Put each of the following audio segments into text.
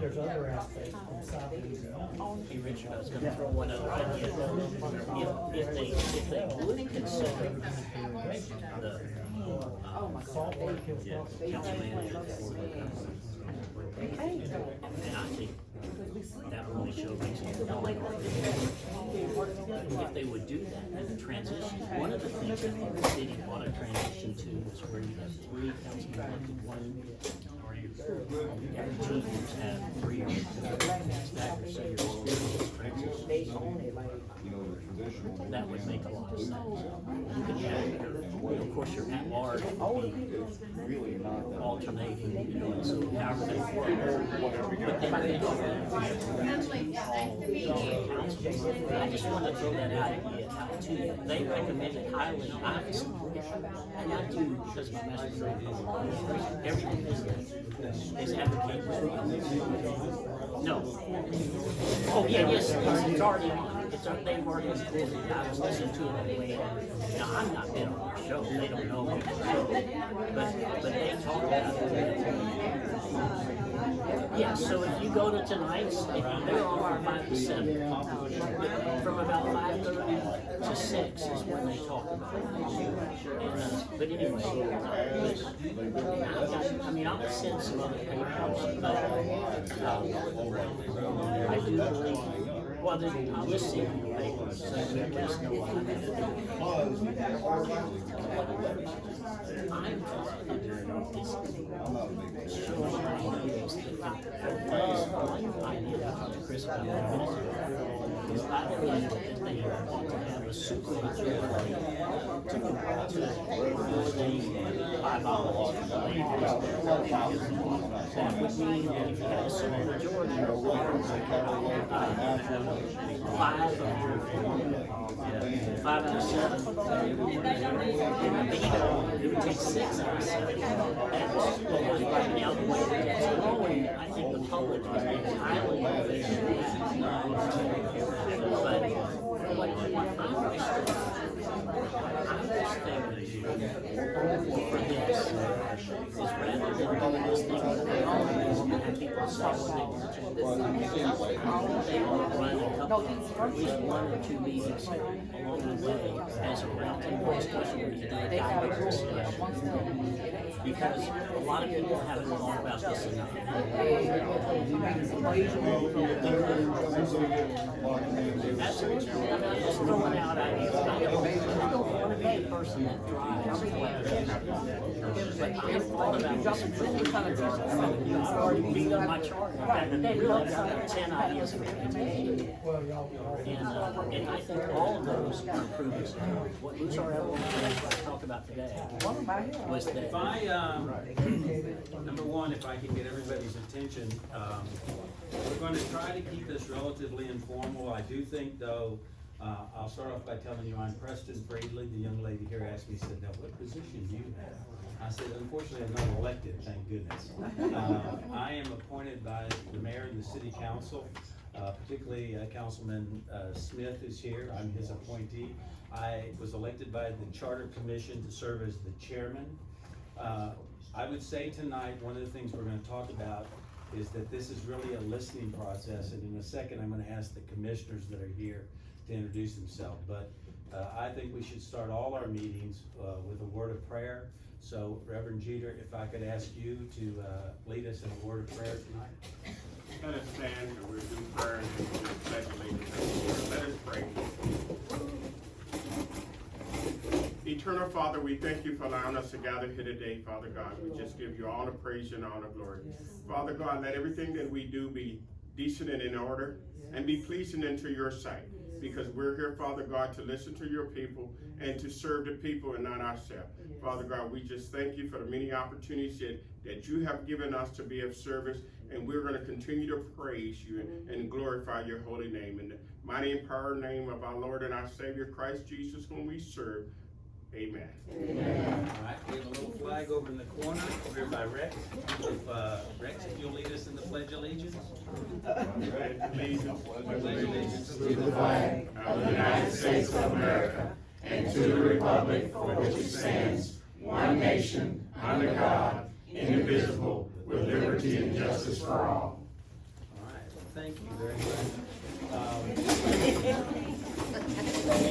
there's other aspects inside the design. Hey, Richard, I was gonna throw one other idea. If they would consider the, council manager for the company. And I think that would really show reasonable. If they would do that as a transition, one of the things that the city ought to transition to is where you have three councilmen elected, one, or every 2 years have three or stackers, so your that would make a lot of sense. You could have, of course, your at-large would be alternating, and so however they work. But then they don't I just want to throw that idea out to you. They recommended highly, I support it, and I do because of my master's degree. Every business is advocating for it. No. Oh, yeah, yes, it's already on. They've already recorded it. I was listening to it on the way in. Now, I'm not been on their show. They don't know me. But they talk about it. Yeah, so if you go to tonight's, they're on our 5 to 7. From about 5:30 to 6 is when they talk about it. And, but anyway, I mean, I'll send some other papers, but I do believe, well, then I'll just see the papers, so you at least know what I'm going to do. I'm trying to do is show ideas that one idea that I talked to Chris about a minute ago is I believe that they want to have a supermajority to eliminate bylaws for the land use. That would mean that if you had a supermajority, 5 out of 7, and the veto, it would take 6 out of 7. Right now, the way that it's going, I think the public is highly motivated. But what I wish they would do for this is rather than doing this thing and have people say what they want to do, they want to run a couple, at least 1 or 2 meetings along the way as a roundtable discussion where you do a direct discussion. Because a lot of people haven't thought about this enough. Absolutely. I'm just throwing out ideas. I don't want to be the person that drives. But I've thought about this I've already beat up my chart. I've got 10 ideas for you. And I think all of those are improvements. What Luce Arevalo talked about today was that if I, number one, if I can get everybody's attention, we're going to try to keep this relatively informal. I do think, though, I'll start off by telling you I'm Preston Bradley. The young lady here asked me, said, now what position do you have? I said, unfortunately, I'm not elected, thank goodness. I am appointed by the mayor and the city council, particularly Councilman Smith is here. I'm his appointee. I was elected by the Charter Commission to serve as the chairman. I would say tonight, one of the things we're going to talk about is that this is really a listening process, and in a second I'm going to ask the commissioners that are here to introduce themselves. But I think we should start all our meetings with a word of prayer. So Reverend Jeter, if I could ask you to lead us in a word of prayer tonight. Let us stand and we'll do prayer and then we'll pledge allegiance. Let us pray. Eternal Father, we thank you for allowing us to gather here today, Father God. We just give you all the praise and all the glory. Father God, let everything that we do be decent and in order and be pleasing into your sight. Because we're here, Father God, to listen to your people and to serve the people and not ourselves. Father God, we just thank you for the many opportunities that you have given us to be of service, and we're going to continue to praise you and glorify your holy name. In the mighty and powerful name of our Lord and our Savior, Christ Jesus, whom we serve. Amen. Amen. All right, we have a little flag over in the corner, over here by Rex. Rex, if you'll lead us in the Pledge of Allegiance. Pledge allegiance to the flag of the United States of America and to the republic for which it stands, one nation, under God, indivisible, with liberty and justice for all. thank you very much. We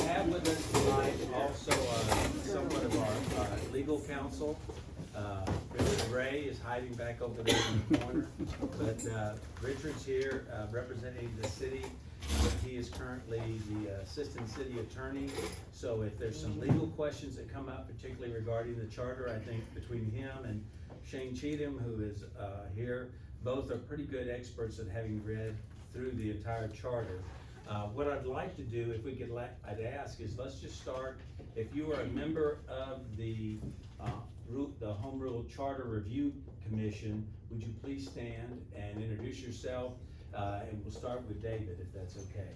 have with us tonight also somewhat of our legal counsel. Richard Ray is hiding back over there in the corner, but Richard's here representing the city. He is currently the assistant city attorney, so if there's some legal questions that come up, particularly regarding the charter, I think between him and Shane Cheatham, who is here, both are pretty good experts at having read through the entire charter. What I'd like to do, if we could, I'd ask is, let's just start. If you are a member of the Home Rule Charter Review Commission, would you please stand and introduce yourself? And we'll start with David, if that's okay.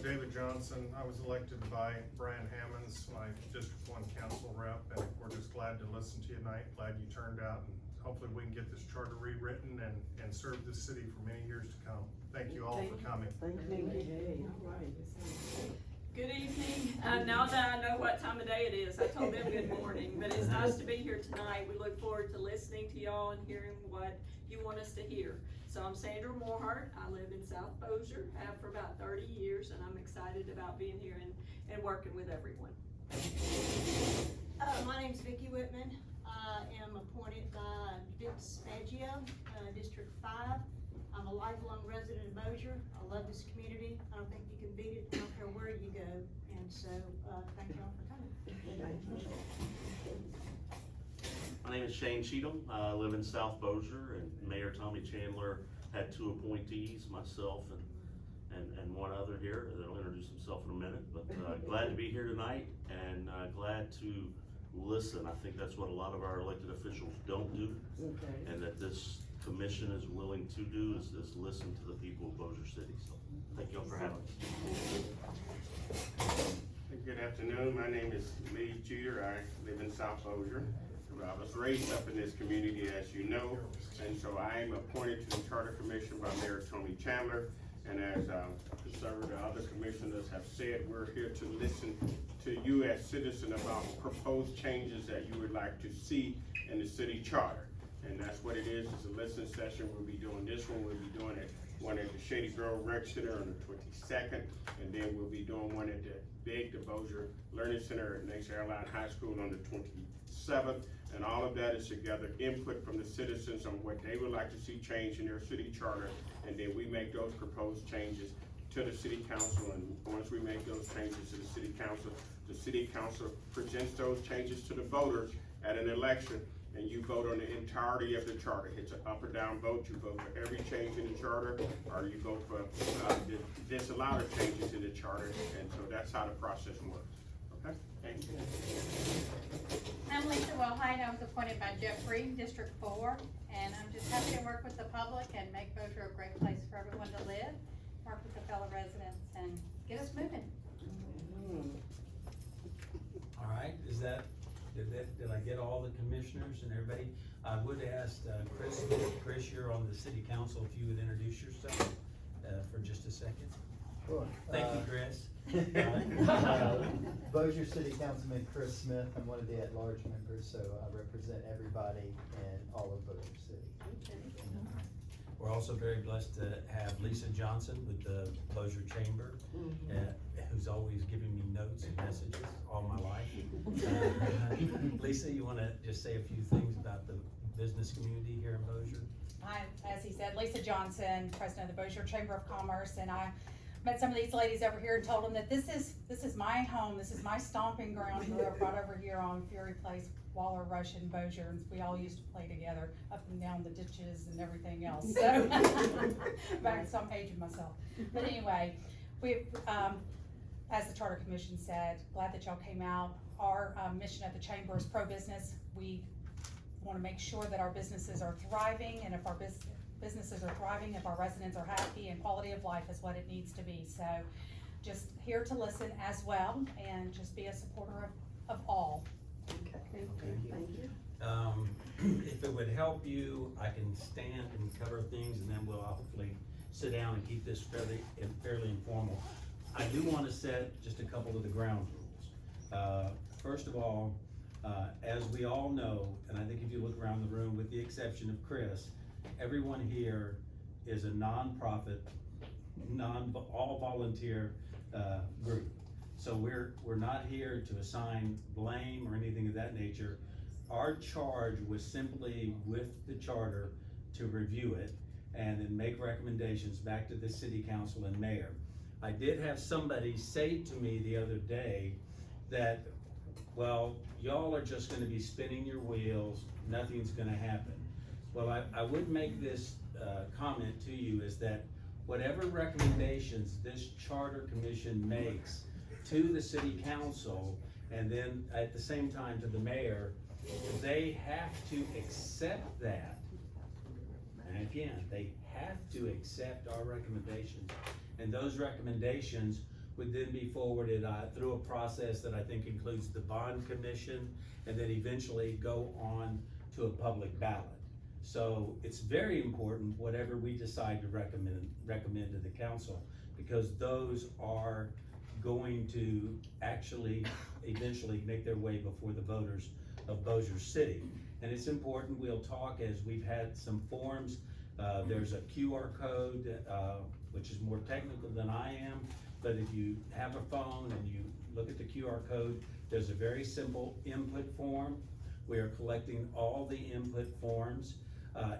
David Johnson. I was elected by Brian Hammonds, my District 1 Council rep, and we're just glad to listen to you tonight. Glad you turned out, and hopefully we can get this charter rewritten and serve this city for many years to come. Thank you all for coming. Thank you. Good evening. Now that I know what time of day it is, I told them good morning, but it's nice to be here tonight. We look forward to listening to y'all and hearing what you want us to hear. So I'm Sandra Morehart. I live in South Bossier, have for about 30 years, and I'm excited about being here and working with everyone. My name's Vicki Whitman. I am appointed by Vince Faggio, District 5. I'm a lifelong resident of Bossier. I love this community. I don't think you can beat it. I don't care where you go. And so, thank y'all for coming. My name is Shane Cheatham. I live in South Bossier, and Mayor Tommy Chandler had 2 appointees, myself and one other here that'll introduce himself in a minute. But glad to be here tonight, and glad to listen. I think that's what a lot of our elected officials don't do, and that this commission is willing to do is listen to the people of Bossier City. So thank you all for having us. Good afternoon. My name is Lee Jeter. I live in South Bossier. I was raised up in this community, as you know, and so I am appointed to the Charter Commission by Mayor Tony Chandler. And as several of the other commissioners have said, we're here to listen to you as citizens about proposed changes that you would like to see in the city charter. And that's what it is. It's a listening session. We'll be doing this one. We'll be doing one at the Shady Grove Rec Center on the 22nd, and then we'll be doing one at the Bossier Learning Center at Nace Airline High School on the 27th. And all of that is together input from the citizens on what they would like to see change in their city charter, and then we make those proposed changes to the city council. And once we make those changes to the city council presents those changes to the voters at an election, and you vote on the entirety of the charter. It's an up or down vote. You vote for every change in the charter, or you vote for disallow the changes in the charter, and so that's how the process works. Okay, thank you. I'm Lisa Wellhite. I was appointed by Jeffrey, District 4, and I'm just happy to work with the public and make Bossier a great place for everyone to live, work with the fellow residents, and get us moving. All right, did I get all the commissioners and everybody? I would ask Chris, you're on the city council, if you would introduce yourself for just a second. Sure. Thank you, Chris. Bossier City Councilman Chris Smith. I'm one of the at-large members, so I represent everybody in all of Bossier City. We're also very blessed to have Lisa Johnson with the Bossier Chamber, who's always giving me notes and messages all my life. Lisa, you want to just say a few things about the business community here in Bossier? I'm, as he said, Lisa Johnson, president of the Bossier Chamber of Commerce, and I met some of these ladies over here and told them that this is my home, this is my stomping ground. We were right over here on Fury Place, Waller, Rush, and Bossier, and we all used to play together up and down the ditches and everything else. So, back some aging myself. But anyway, we, as the Charter Commission said, glad that y'all came out. Our mission at the Chamber is pro-business. We want to make sure that our businesses are thriving, and if our businesses are thriving, if our residents are happy, and quality of life is what it needs to be. So just here to listen as well, and just be a supporter of all. Okay, thank you. If it would help you, I can stand and cover things, and then we'll hopefully sit down and keep this fairly informal. I do want to set just a couple of the ground rules. First of all, as we all know, and I think if you look around the room, with the exception of Chris, everyone here is a nonprofit, all volunteer, group. So we're not here to assign blame or anything of that nature. Our charge was simply with the charter to review it and then make recommendations back to the city council and mayor. I did have somebody say to me the other day that, well, y'all are just gonna be spinning your wheels, nothing's gonna happen. Well, I would make this comment to you is that whatever recommendations this charter commission makes to the city council, and then at the same time to the mayor, they have to accept that. And again, they have to accept our recommendations. And those recommendations would then be forwarded through a process that I think includes the bond commission, and then eventually go on to a public ballot. So it's very important, whatever we decide to recommend to the council, because those are going to actually eventually make their way before the voters of Bossier City. And it's important, we'll talk as we've had some forms. There's a QR code, which is more technical than I am, but if you have a phone and you look at the QR code, there's a very simple input form. We are collecting all the input forms.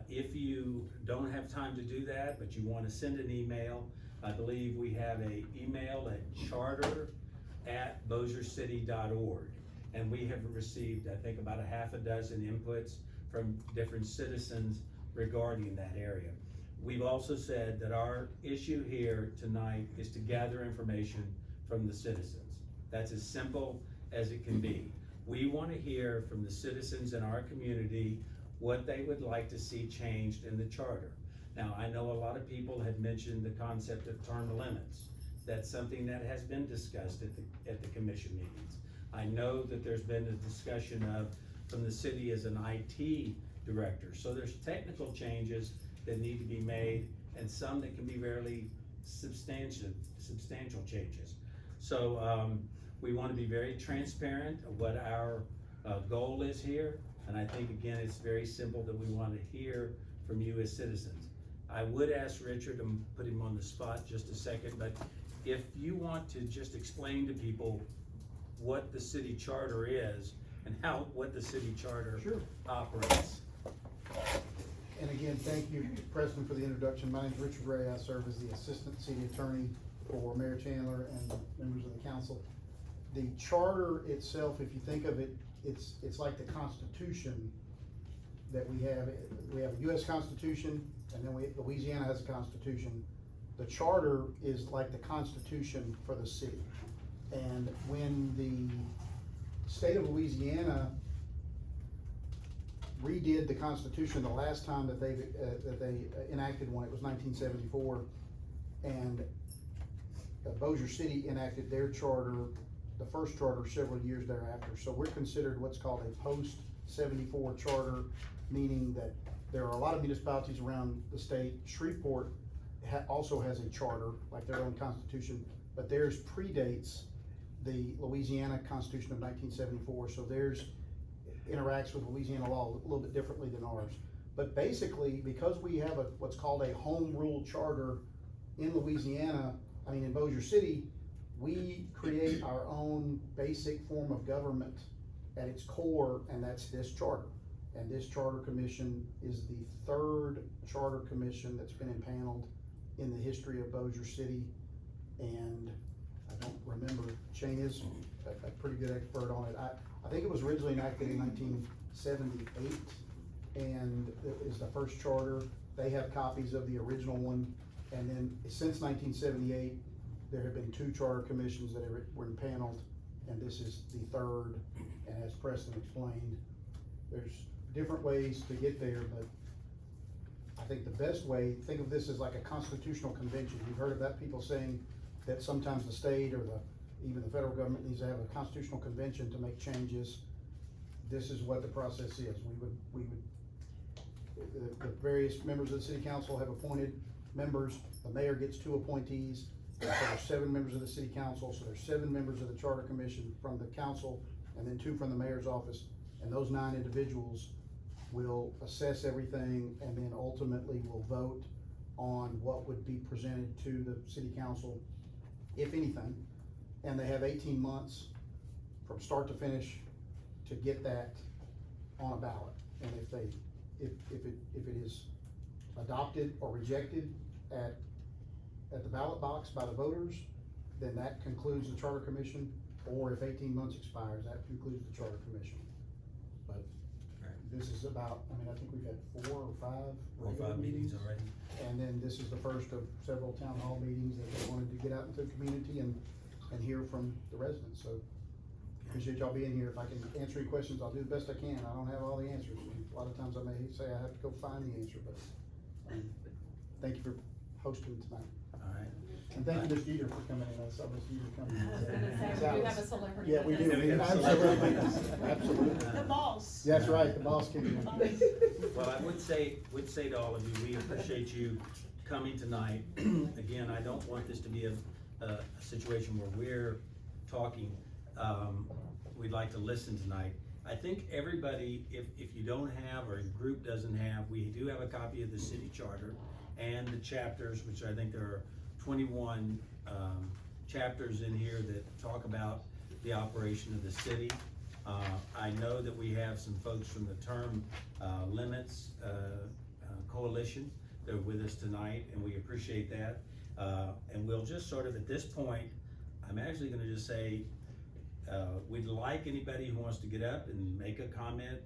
If you don't have time to do that, but you want to send an email, I believe we have a email at charter@bossiercity.org. And we have received, I think, about a half a dozen inputs from different citizens regarding that area. We've also said that our issue here tonight is to gather information from the citizens. That's as simple as it can be. We want to hear from the citizens in our community what they would like to see changed in the charter. Now, I know a lot of people have mentioned the concept of term limits. That's something that has been discussed at the commission meetings. I know that there's been a discussion from the city as an IT director. So there's technical changes that need to be made, and some that can be fairly substantial changes. So we want to be very transparent of what our goal is here. And I think, again, it's very simple that we want to hear from you as citizens. I would ask Richard, and put him on the spot just a second, but if you want to just explain to people what the city charter is and what the city charter operates. And again, thank you, President, for the introduction. My name is Richard Ray. I serve as the Assistant City Attorney for Mayor Chandler and members of the council. The charter itself, if you think of it, it's like the Constitution that we have. We have a U.S. Constitution, and then Louisiana has a Constitution. The charter is like the Constitution for the city. And when the state of Louisiana redid the Constitution the last time that they enacted one, it was 1974, and Bossier City enacted their charter, the first charter, several years thereafter. So we're considered what's called a post-74 charter, meaning that there are a lot of municipalities around the state. Shreveport also has a charter, like their own constitution, but theirs predates the Louisiana Constitution of 1974, so theirs interacts with Louisiana law a little bit differently than ours. But basically, because we have what's called a home rule charter in Louisiana, in Bossier City, we create our own basic form of government at its core, and that's this charter. And this charter commission is the third charter commission that's been impaneled in the history of Bossier City. And I don't remember, Shane is a pretty good expert on it. I think it was originally enacted in 1978, and it is the first charter. They have copies of the original one, and then since 1978, there have been 2 charter commissions that were impaneled, and this is the third. And as Preston explained, there's different ways to get there, but I think the best way, think of this as like a constitutional convention. You've heard of that, people saying that sometimes the state or even the federal government needs to have a constitutional convention to make changes. This is what the process is. The various members of the city council have appointed members. The mayor gets 2 appointees. So there's 7 members of the city council. So there's 7 members of the charter commission from the council, and then 2 from the mayor's office. And those 9 individuals will assess everything and then ultimately will vote on what would be presented to the city council, if anything. And they have 18 months from start to finish to get that on a ballot. And if it is adopted or rejected at the ballot box by the voters, then that concludes the charter commission, or if 18 months expires, that concludes the charter commission. But this is about, I mean, I think we've had 4 or 5 regular meetings already. And then this is the first of several town hall meetings that they wanted to get out into the community and hear from the residents, so. Appreciate y'all being here. If I can answer any questions, I'll do the best I can. I don't have all the answers. A lot of times I may say I have to go find the answer, but, thank you for hosting tonight. All right. And thank you, Ms. Jeter, for coming in. I saw Ms. Jeter coming in. I was gonna say, we do have a celebrity. Yeah, we do. with us. We have a Absolutely, celebrity. absolutely. The boss. That's right, the boss came in. Well, I would say to all of you, we appreciate you coming tonight. Again, I don't want this to be a situation where we're talking. We'd like to listen tonight. I think everybody, if you don't have, or a group doesn't have, we do have a copy of the city charter and the chapters, which I think there are 21 chapters in here that talk about the operation of the city. I know that we have some folks from the Term Limits Coalition that are with us tonight, and we appreciate that. And we'll just sort of, at this point, I'm actually gonna just say, we'd like anybody who wants to get up and make a comment,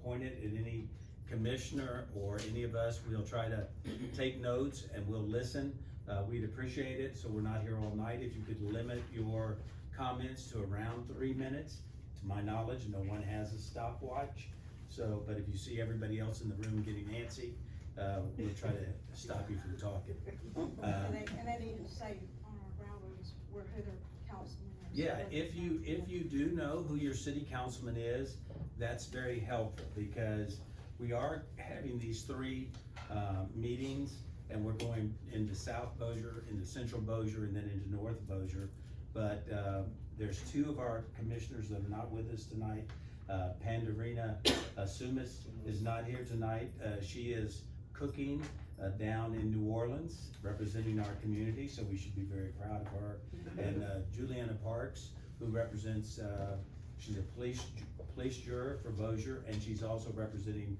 point it at any commissioner or any of us. We'll try to take notes and we'll listen. We'd appreciate it, so we're not here all night. If you could limit your comments to around 3 minutes. To my knowledge, no one has a stopwatch. So, but if you see everybody else in the room getting antsy, we'll try to stop you from talking. And they need to say on our railroads who their councilman is. Yeah, if you do know who your city councilman is, that's very helpful, because we are having these 3 meetings, and we're going into South Bossier, into Central Bossier, and then into North Bossier. But there's 2 of our commissioners that are not with us tonight. Pandorina Sumis is not here tonight. She is cooking down in New Orleans, representing our community, so we should be very proud of her. And Juliana Parks, who represents, she's a police juror for Bossier, and she's also representing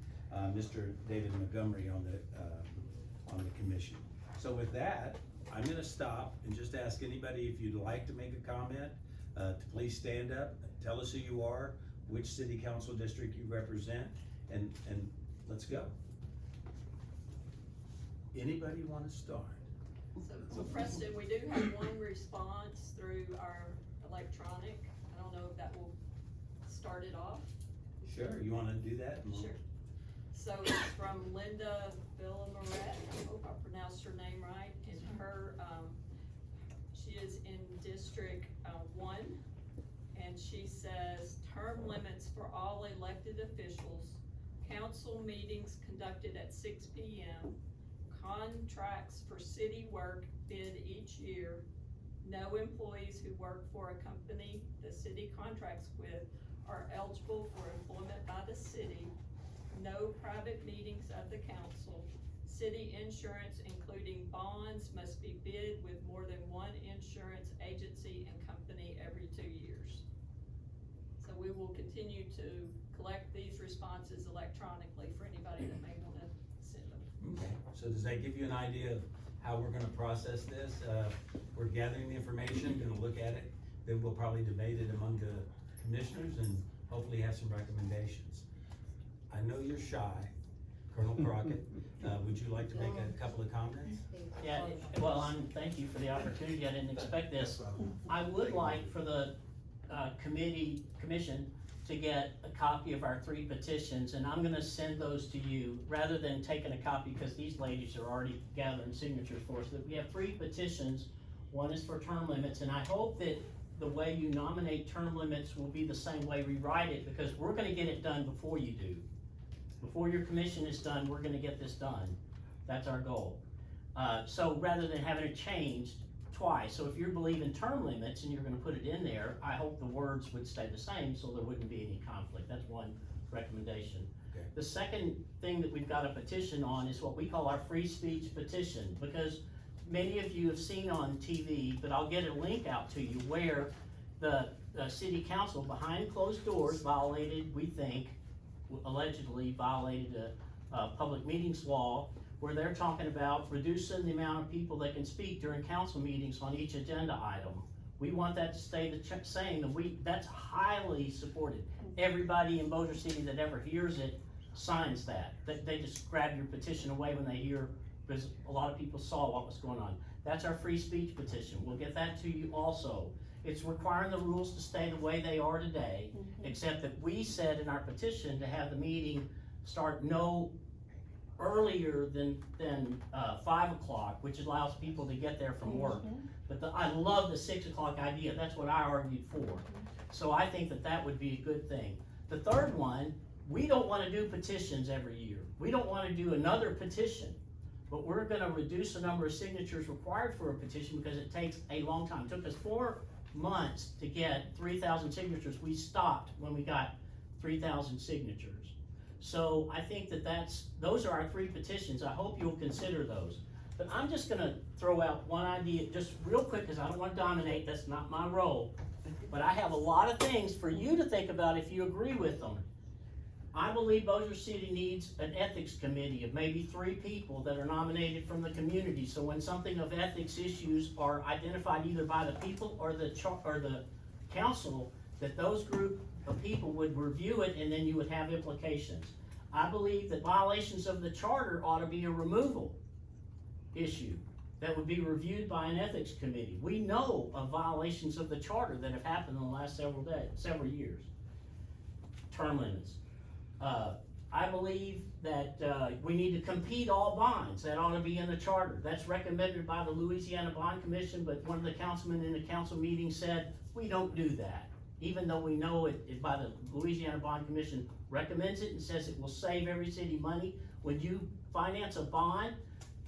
Mr. David Montgomery on the commission. So with that, I'm gonna stop and just ask anybody, if you'd like to make a comment, to please stand up, tell us who you are, which city council district you represent, and let's go. Anybody wanna start? So Preston, we do have 1 response through our electronic. I don't know if that will start it off. Sure, you wanna do that? Sure. So it's from Linda Villamoret, I hope I pronounced her name right, and her, she is in District 1, and she says, term limits for all elected officials, council meetings conducted at 6 p.m., contracts for city work bid each year, no employees who work for a company the city contracts with are eligible for employment by the city, no private meetings of the council, city insurance including bonds must be bid with more than 1 insurance agency and company every 2 years. So we will continue to collect these responses electronically for anybody that may wanna send them. Okay, so does that give you an idea of how we're gonna process this? We're gathering the information, gonna look at it, then we'll probably debate it among the commissioners and hopefully have some recommendations. I know you're shy, Colonel Crockett, would you like to make a couple of comments? Yeah, well, thank you for the opportunity. I didn't expect this. I would like for the commission to get a copy of our 3 petitions, and I'm gonna send those to you, rather than taking a copy, because these ladies are already gathering signatures for us. That we have 3 petitions. 1 is for term limits, and I hope that the way you nominate term limits will be the same way we write it, because we're gonna get it done before you do. Before your commission is done, we're gonna get this done. That's our goal. So rather than having it changed twice, so if you believe in term limits and you're gonna put it in there, I hope the words would stay the same so there wouldn't be any conflict. That's one recommendation. Okay. The second thing that we've got a petition on is what we call our free speech petition, because many of you have seen on TV, but I'll get a link out to you where the city council behind closed doors violated, we think, allegedly violated a public meetings law, where they're talking about reducing the amount of people that can speak during council meetings on each agenda item. We want that to stay the same, and that's highly supported. Everybody in Bossier City that ever hears it signs that. They just grab your petition away when they hear, because a lot of people saw what was going on. That's our free speech petition. We'll get that to you also. It's requiring the rules to stay the way they are today, except that we said in our petition to have the meeting start no earlier than 5 o'clock, which allows people to get there from work. But I love the 6 o'clock idea. That's what I argued for. So I think that would be a good thing. The third one, we don't want to do petitions every year. We don't want to do another petition, but we're going to reduce the number of signatures required for a petition because it takes a long time. It took us 4 months to get 3,000 signatures. We stopped when we got 3,000 signatures. So I think those are our 3 petitions. I hope you'll consider those. But I'm just gonna throw out one idea just real quick, because I don't want to dominate, that's not my role. But I have a lot of things for you to think about if you agree with them. I believe Bossier City needs an ethics committee of maybe 3 people that are nominated from the community. So when something of ethics issues are identified either by the people or the council, that those group of people would review it and then you would have implications. I believe that violations of the charter ought to be a removal issue that would be reviewed by an ethics committee. We know of violations of the charter that have happened in the last several years. Term limits. I believe that we need to compete all bonds. That ought to be in the charter. That's recommended by the Louisiana Bond Commission, but one of the councilmen in the council meeting said, we don't do that. Even though we know it by the Louisiana Bond Commission recommends it and says it will save every city money. When you finance a bond,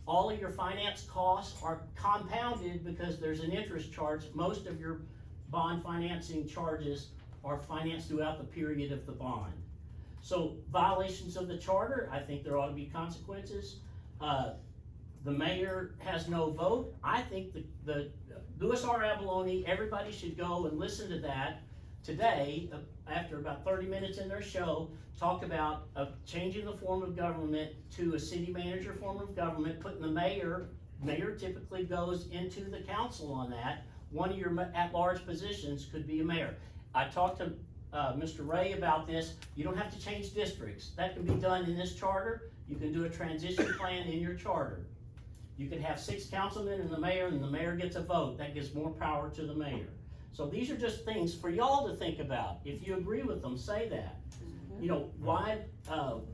all of your finance costs are compounded because there's an interest charge. Most of your bond financing charges are financed throughout the period of the bond. So violations of the charter, I think there ought to be consequences. The mayor has no vote. I think the Louis R. Abalone, everybody should go and listen to that today, after about 30 minutes in their show, talk about changing the form of government to a city manager form of government, putting the mayor typically goes into the council on that. One of your at-large positions could be a mayor. I talked to Mr. Ray about this. You don't have to change districts. That can be done in this charter. You can do a transition plan in your charter. You can have 6 councilmen and the mayor gets a vote. That gives more power to the mayor. So these are just things for y'all to think about. If you agree with them, say that. You know, why,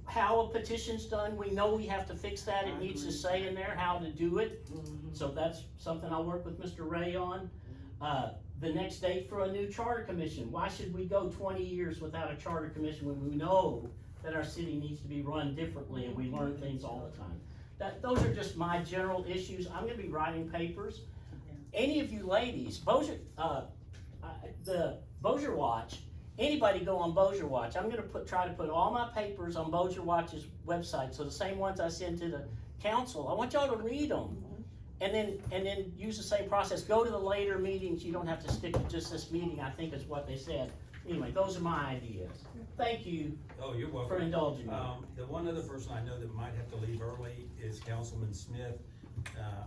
how a petition's done, we know we have to fix that. It needs to say in there how to do it. So that's something I'll work with Mr. Ray on. The next date for a new charter commission. Why should we go 20 years without a charter commission when we know that our city needs to be run differently and we learn things all the time? Those are just my general issues. I'm gonna be writing papers. Any of you ladies, the Bossier Watch, anybody go on Bossier Watch. I'm gonna try to put all my papers on Bossier Watch's website, so the same ones I send to the council, I want y'all to read them. And then use the same process. Go to the later meetings. You don't have to stick to just this meeting, I think is what they said. Anyway, those are my ideas. Thank you. Oh, you're welcome. For indulging me. The one other person I know that might have to leave early is Councilman Smith.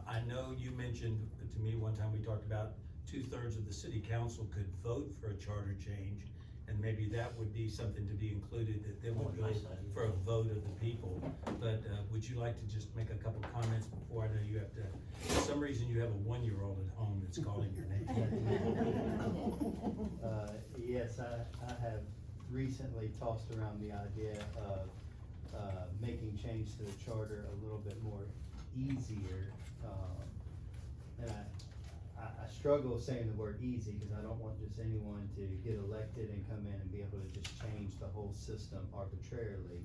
I know you mentioned to me one time, we talked about 2/3 of the city council could vote for a charter change, and maybe that would be something to be included, that they would go for a vote of the people. But would you like to just make a couple comments before? I know you have to, for some reason you have a 1-year-old at home that's calling your name. Yes, I have recently tossed around the idea of making change to the charter a little bit more easier. And I struggle saying the word easy because I don't want just anyone to get elected and come in and be able to just change the whole system arbitrarily.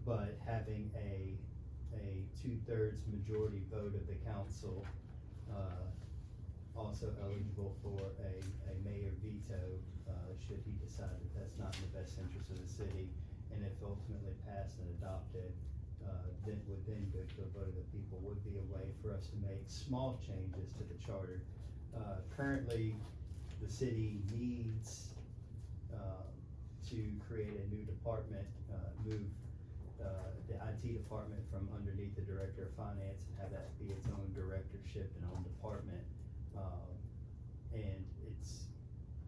But having a 2/3 majority vote of the council, also eligible for a mayor veto, should he decide that that's not in the best interest of the city, and if ultimately passed and adopted, then would then go to a vote of the people, would be a way for us to make small changes to the charter. Currently, the city needs, to create a new department, move, the IT department from underneath the director of finance and have that be its own directorship and own department. And it's,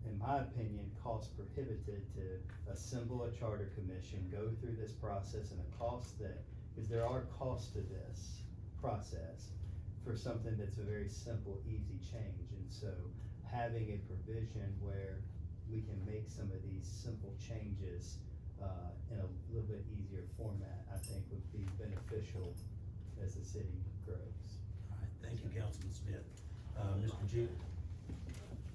in my opinion, cost prohibitive to assemble a charter commission, go through this process, and a cost that, because there are costs to this process for something that's a very simple, easy change. And so having a provision where we can make some of these simple changes in a little bit easier format, I think would be beneficial as the city grows. All right, thank you, Councilman Smith. Mr. Jeter?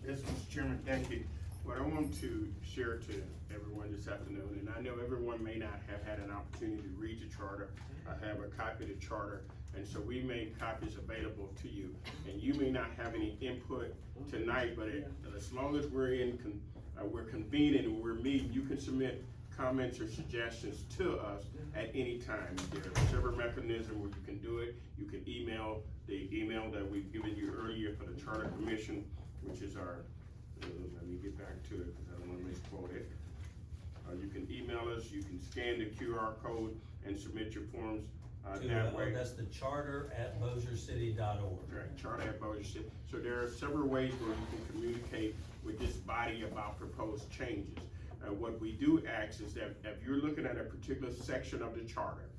Yes, Mr. Chairman, thank you. What I want to share to everyone this afternoon, and I know everyone may not have had an opportunity to read the charter. I have a copy of the charter, and so we made copies available to you. And you may not have any input tonight, but as long as we're we're convening and we're meeting, you can submit comments or suggestions to us at any time. There are several mechanisms where you can do it. You can email the email that we've given you earlier for the Charter Commission, which is our, let me get back to it because I don't want to misquote it. You can email us, you can scan the QR code and submit your forms that way. That's the charter@bosiercity.org. Right, charter@bosiercity. So there are several ways where you can communicate with this body about proposed changes. What we do ask is that if you're looking at a particular section of the charter,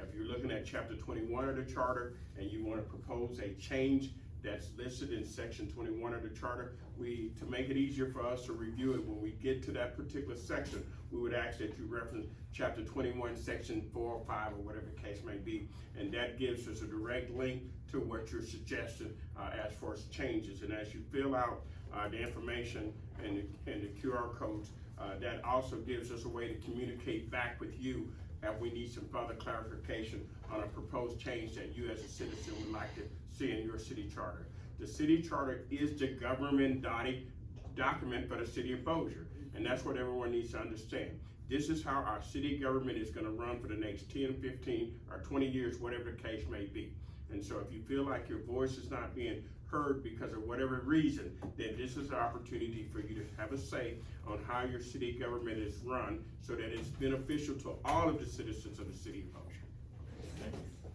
if you're looking at chapter 21 of the charter and you want to propose a change that's listed in section 21 of the charter, to make it easier for us to review it when we get to that particular section, we would ask that you reference chapter 21, section 4 or 5 or whatever the case may be. And that gives us a direct link to what you're suggesting as far as changes. And as you fill out the information and the QR codes, that also gives us a way to communicate back with you if we need some further clarification on a proposed change that you as a citizen would like to see in your city charter. The city charter is the government document for the city of Bossier, and that's what everyone needs to understand. This is how our city government is gonna run for the next 10, 15, or 20 years, whatever the case may be. And so if you feel like your voice is not being heard because of whatever reason, then this is an opportunity for you to have a say on how your city government is run so that it's beneficial to all of the citizens of the city of Bossier.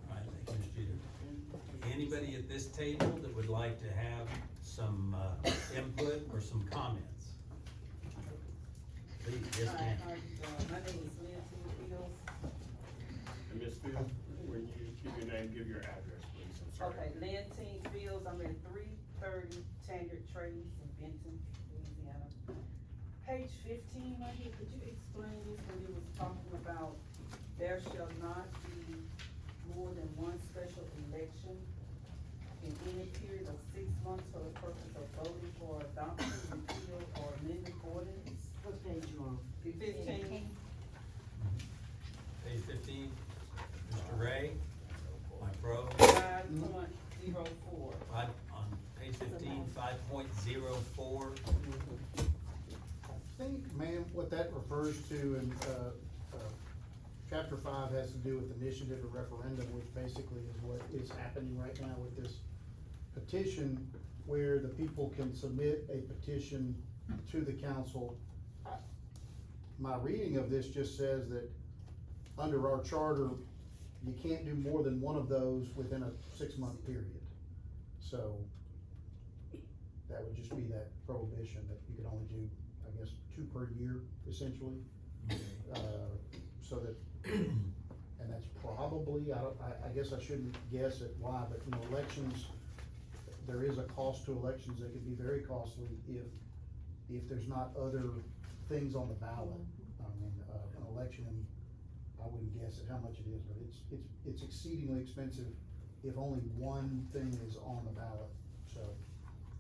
All right, thank you, Mr. Jeter. Anybody at this table that would like to have some input or some comments? Please, yes, ma'am. My name is Nancy Fields. And Ms. Fields, when you give your name, give your address, please. I'm sorry. Okay, Lantine Fields, I'm at 330 Taggart Trace in Benton, Louisiana. Page 15 right here, could you explain this when you was talking about there shall not be more than one special election in any period of 6 months for the purpose of voting for adoption, repeal, or amended ordinance? What page you on? 15. Page 15, Mr. Ray, my pro. 5.04. On page 15, 5.04. I think, ma'am, what that refers to in, chapter 5 has to do with initiative or referendum, which basically is what is happening right now with this petition, where the people can submit a petition to the council. My reading of this just says that under our charter, you can't do more than one of those within a 6-month period. So that would just be that prohibition that you could only do, I guess, 2 per year, essentially. So that, and that's probably, I guess I shouldn't guess at why, but you know, elections, there is a cost to elections that could be very costly if there's not other things on the ballot. I mean, an election, I wouldn't guess at how much it is, but it's exceedingly expensive if only one thing is on the ballot. So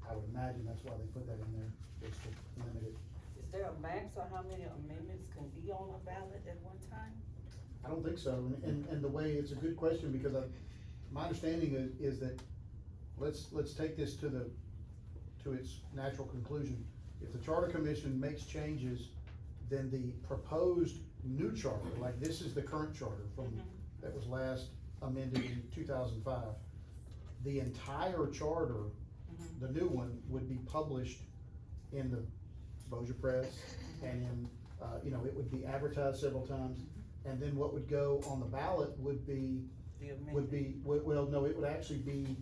I would imagine that's why they put that in there, is to limit it. Is there a max on how many amendments can be on a ballot at one time? I don't think so, and the way, it's a good question, because my understanding is that, let's take this to its natural conclusion. If the Charter Commission makes changes, then the proposed new charter, like this is the current charter from, that was last amended in 2005. The entire charter, the new one, would be published in the Bossier Press and in, you know, it would be advertised several times. And then what would go on the ballot would be, well, no, it would actually be,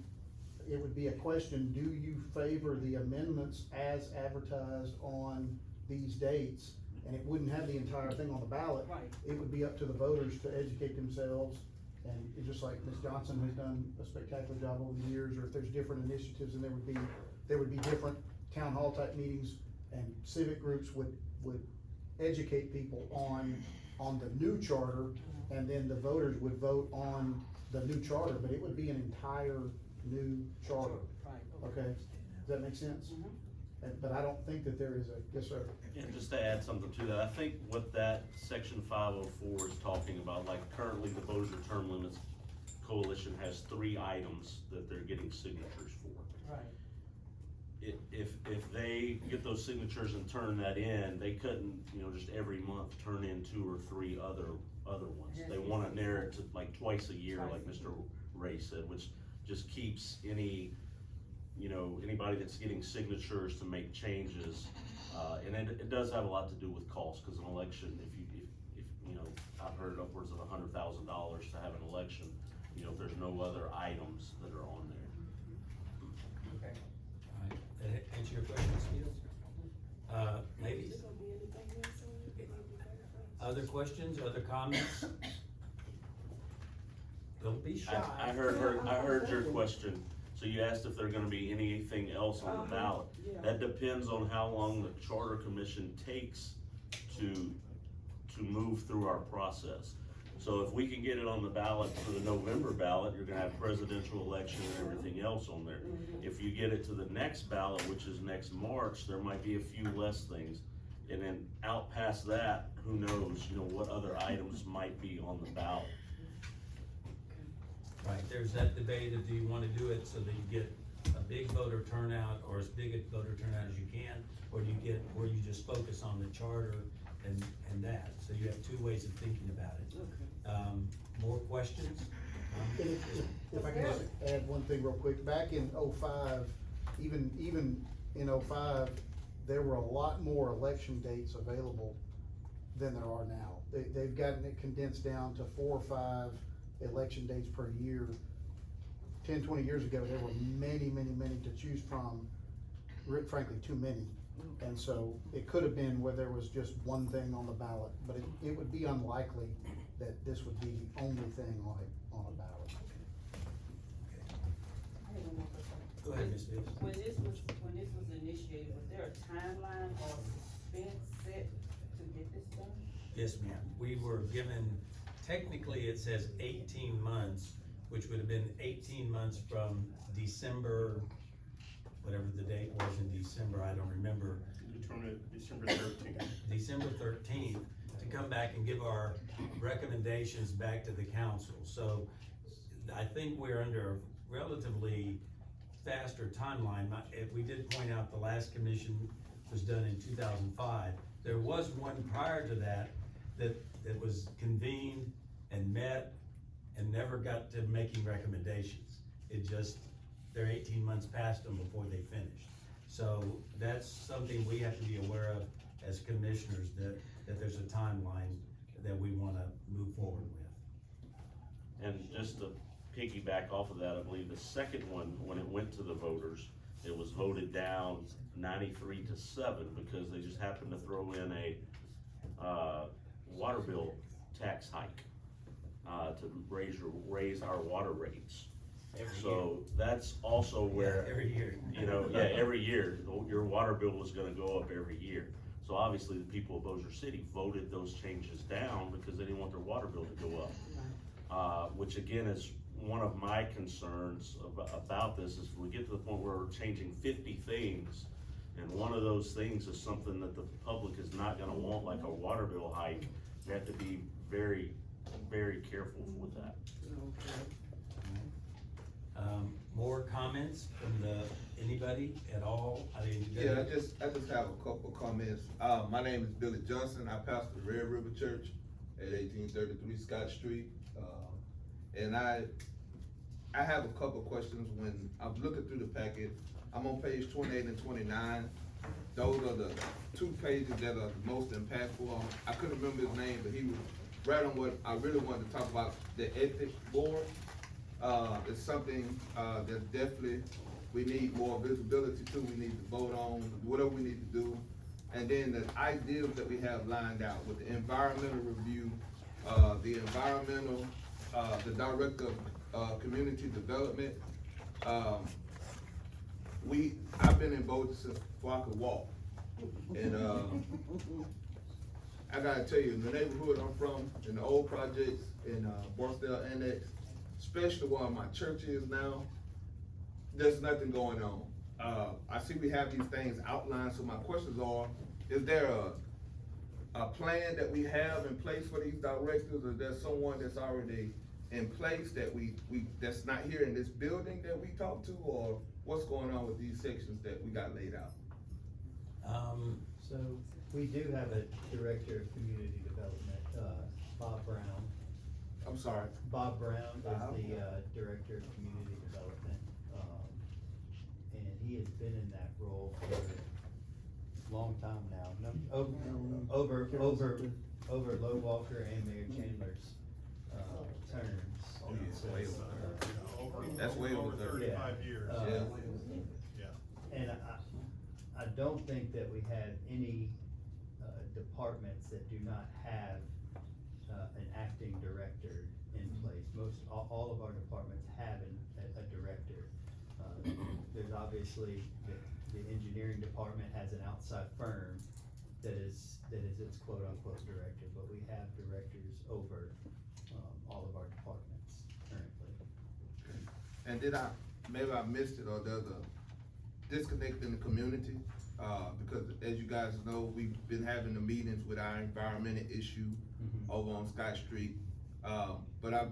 it would be a question, do you favor the amendments as advertised on these dates? And it wouldn't have the entire thing on the ballot. Right. It would be up to the voters to educate themselves. And it's just like Ms. Johnson has done a spectacular job over the years, or if there's different initiatives, and there would be different town hall type meetings, and civic groups would educate people on the new charter, and then the voters would vote on the new charter, but it would be an entire new charter. Right. Okay, does that make sense? But I don't think that there is a, yes, sir. And just to add something to that, I think what that section 504 is talking about, like currently the Bossier Term Limits Coalition has 3 items that they're getting signatures for. Right. If they get those signatures and turn that in, they couldn't, you know, just every month turn in 2 or 3 other ones. They wanna narrow it to like twice a year, like Mr. Ray said, which just keeps any, you know, anybody that's getting signatures to make changes, and it does have a lot to do with cost, cause an election, if you know, I've heard upwards of $100,000 to have an election, you know, if there's no other items that are on there. Okay. All right, that answer your question, Steve? Ladies? Other questions, other comments? Don't be shy. I heard your question. So you asked if there's gonna be anything else on the ballot. Yeah. That depends on how long the Charter Commission takes to move through our process. So if we can get it on the ballot for the November ballot, you're gonna have presidential election and everything else on there. If you get it to the next ballot, which is next March, there might be a few less things. And then out past that, who knows, you know, what other items might be on the ballot. Right, there's that debate of do you wanna do it so that you get a big voter turnout, or as big a voter turnout as you can, or do you get, where you just focus on the charter and that, so you have 2 ways of thinking about it. More questions? And if I can just add one thing real quick, back in '05, even in '05, there were a lot more election dates available than there are now. They've gotten it condensed down to 4 or 5 election dates per year. 10, 20 years ago, there were many to choose from, frankly, too many. And so it could have been where there was just one thing on the ballot, but it would be unlikely that this would be the only thing on a ballot. I have one more question. Go ahead, Ms. Davis. When this was initiated, was there a timeline or suspense set to get this done? Yes, ma'am. We were given, technically it says 18 months, which would have been 18 months from December, whatever the date was in December, I don't remember. December 13th. December 13th, to come back and give our recommendations back to the council. So I think we're under a relatively faster timeline. We did point out the last commission was done in 2005. There was one prior to that was convened and met and never got to making recommendations. It just, they're 18 months past them before they finished. So that's something we have to be aware of as commissioners, that there's a timeline that we wanna move forward with. And just to piggyback off of that, I believe the second one, when it went to the voters, it was voted down 93-7 because they just happened to throw in a water bill tax hike to raise our water rates. So that's also where, Every year. you know, every year, your water bill was gonna go up every year. So obviously, the people of Bossier City voted those changes down because they didn't want their water bill to go up. Which again is one of my concerns about this, is we get to the point where we're changing 50 things, and one of those things is something that the public is not gonna want, like a water bill hike. We have to be very, very careful with that. More comments from anybody at all? I mean, Yeah, I just have a couple comments. My name is Billy Johnson. I pastor Red River Church at 1833 Scott Street. And I have a couple of questions. When I'm looking through the packet, I'm on page 28 and 29. Those are the two pages that are the most impactful. I couldn't remember his name, but he was right on what I really wanted to talk about, the ethics board. It's something that definitely we need more visibility to. We need to vote on whatever we need to do. And then the ideas that we have lined out with the environmental review, the environmental, the director of community development. I've been in Boulder since before I could walk. And I gotta tell you, in the neighborhood I'm from, in the old projects, in Barksdale Annex, especially where my church is now, there's nothing going on. I see we have these things outlined, so my questions are, is there a plan that we have in place for these directors, or there's someone that's already in place that that's not here in this building that we talk to, or what's going on with these sections that we got laid out? So we do have a director of community development, Bob Brown. I'm sorry. Bob Brown is the director of community development, and he has been in that role for a long time now. Over Low Walker and Mayor Chandler's terms. Oh, yeah, So, way over. Over, That's way over over 35 years. Yeah. And I don't think that we have any departments that do not have an acting director in place. All of our departments have a director. There's obviously, the engineering department has an outside firm that is its quote-unquote director, but we have directors over all of our departments currently. And maybe I missed it, or there's a disconnect in the community, because as you guys know, we've been having the meetings with our environmental issue over on Scott Street. But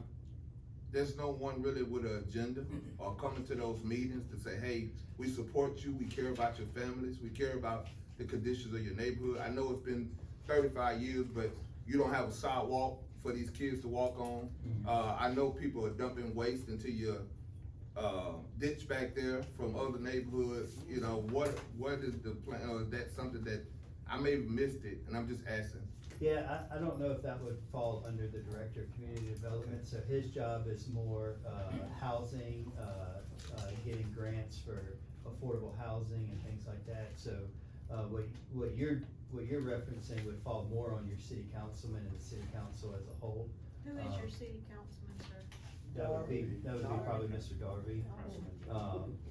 there's no one really with an agenda or coming to those meetings to say, hey, we support you, we care about your families, we care about the conditions of your neighborhood. I know it's been 35 years, but you don't have a sidewalk for these kids to walk on. I know people are dumping waste into your ditch back there from other neighborhoods. You know, what is the plan, or is that something that I may have missed it, and I'm just asking? Yeah, I don't know if that would fall under the Director of Community Development, so his job is more, housing, getting grants for affordable housing and things like that, so, what you're referencing would fall more on your city councilman and the city council as a whole. Who is your city councilman, sir? That would be probably Mr. Darby.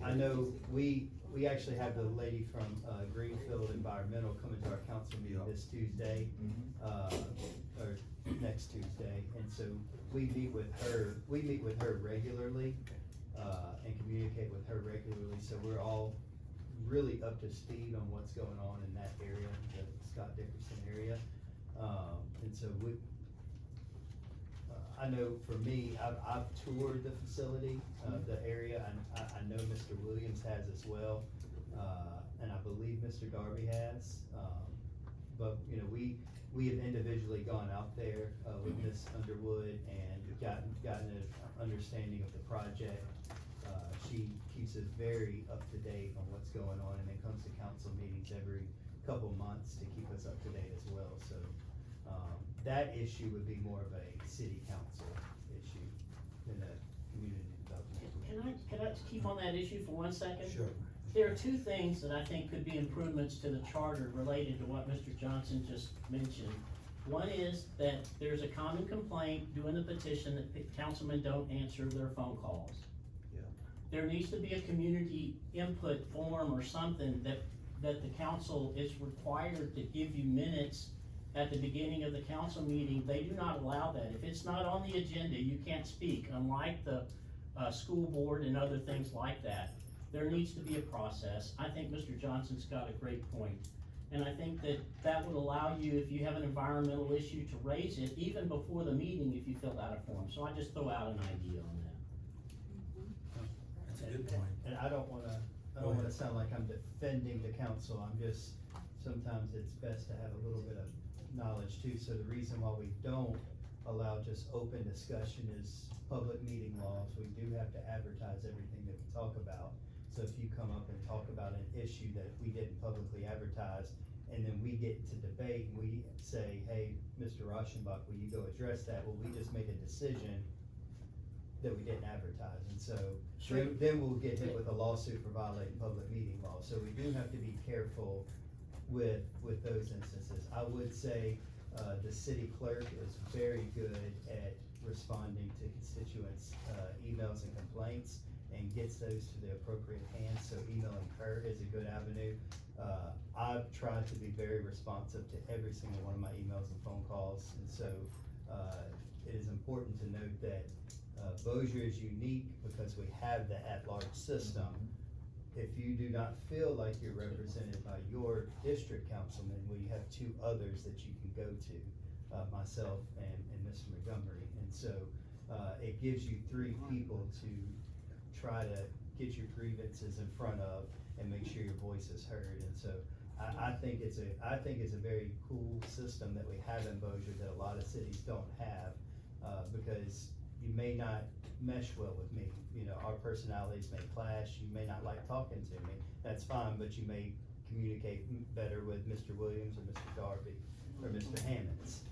I know we actually have the lady from Greenfield Environmental coming to our council meeting this Tuesday, or next Tuesday, and so we meet with her regularly, and communicate with her regularly, so we're all really up to speed on what's going on in that area, the Scott Dickerson area, and so I know for me, I've toured the facility, the area, and I know Mr. Williams has as well, and I believe Mr. Darby has. But, you know, we have individually gone out there, with Ms. Underwood and gotten an understanding of the project. She keeps us very up to date on what's going on, and then comes to council meetings every couple months to keep us up to date as well, so. That issue would be more of a city council issue than a community development. Can I just keep on that issue for 1 second? Sure. There are two things that I think could be improvements to the charter related to what Mr. Johnson just mentioned. One is that there's a common complaint doing the petition that councilmen don't answer their phone calls. Yeah. There needs to be a community input form or something that the council is required to give you minutes at the beginning of the council meeting. They do not allow that. If it's not on the agenda, you can't speak, unlike the school board and other things like that. There needs to be a process. I think Mr. Johnson's got a great point. And I think that would allow you, if you have an environmental issue, to raise it even before the meeting if you filled out a form. So I just throw out an idea on that. That's a good point. And I don't wanna sound like I'm defending the council, I'm just, sometimes it's best to have a little bit of knowledge too, so the reason why we don't allow just open discussion is public meeting laws. We do have to advertise everything that we talk about. So if you come up and talk about an issue that we didn't publicly advertise, and then we get to debate, and we say, hey, Mr. Rauschenbach, will you go address that? Well, we just made a decision that we didn't advertise, and so then we'll get hit with a lawsuit for violating public meeting law. So we do have to be careful with those instances. I would say, the city clerk is very good at responding to constituents' emails and complaints and gets those to the appropriate hands, so emailing her is a good avenue. I've tried to be very responsive to every single one of my emails and phone calls, and so, it is important to note that, Bossier is unique because we have the at-large system. If you do not feel like you're represented by your district councilman, we have two others that you can go to, myself and Mr. Montgomery. And so, it gives you three people to try to get your grievances in front of and make sure your voice is heard. And so, I think it's a very cool system that we have in Bossier that a lot of cities don't have, because you may not mesh well with me. You know, our personalities may clash. You may not like talking to me. That's fine, but you may communicate better with Mr. Williams or Mr. Darby or Mr. Hammonds.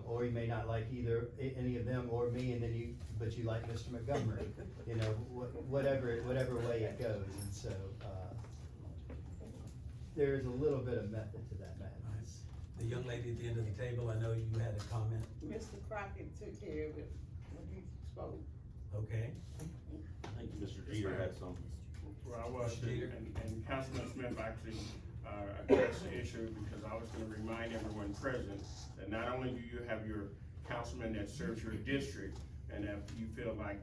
Or you may not like either any of them or me, and but you like Mr. Montgomery. You know, whatever way it goes. And so, there is a little bit of method to that madness. The young lady at the end of the table, I know you had a comment. Mr. Crockett took care of it when he spoke. Okay. I think Mr. Jeter had something. Well, I was, Mr. Jeter. and Councilman Smith actually, addressed the issue, because I was gonna remind everyone present that not only do you have your councilman that serves your district, and if you feel like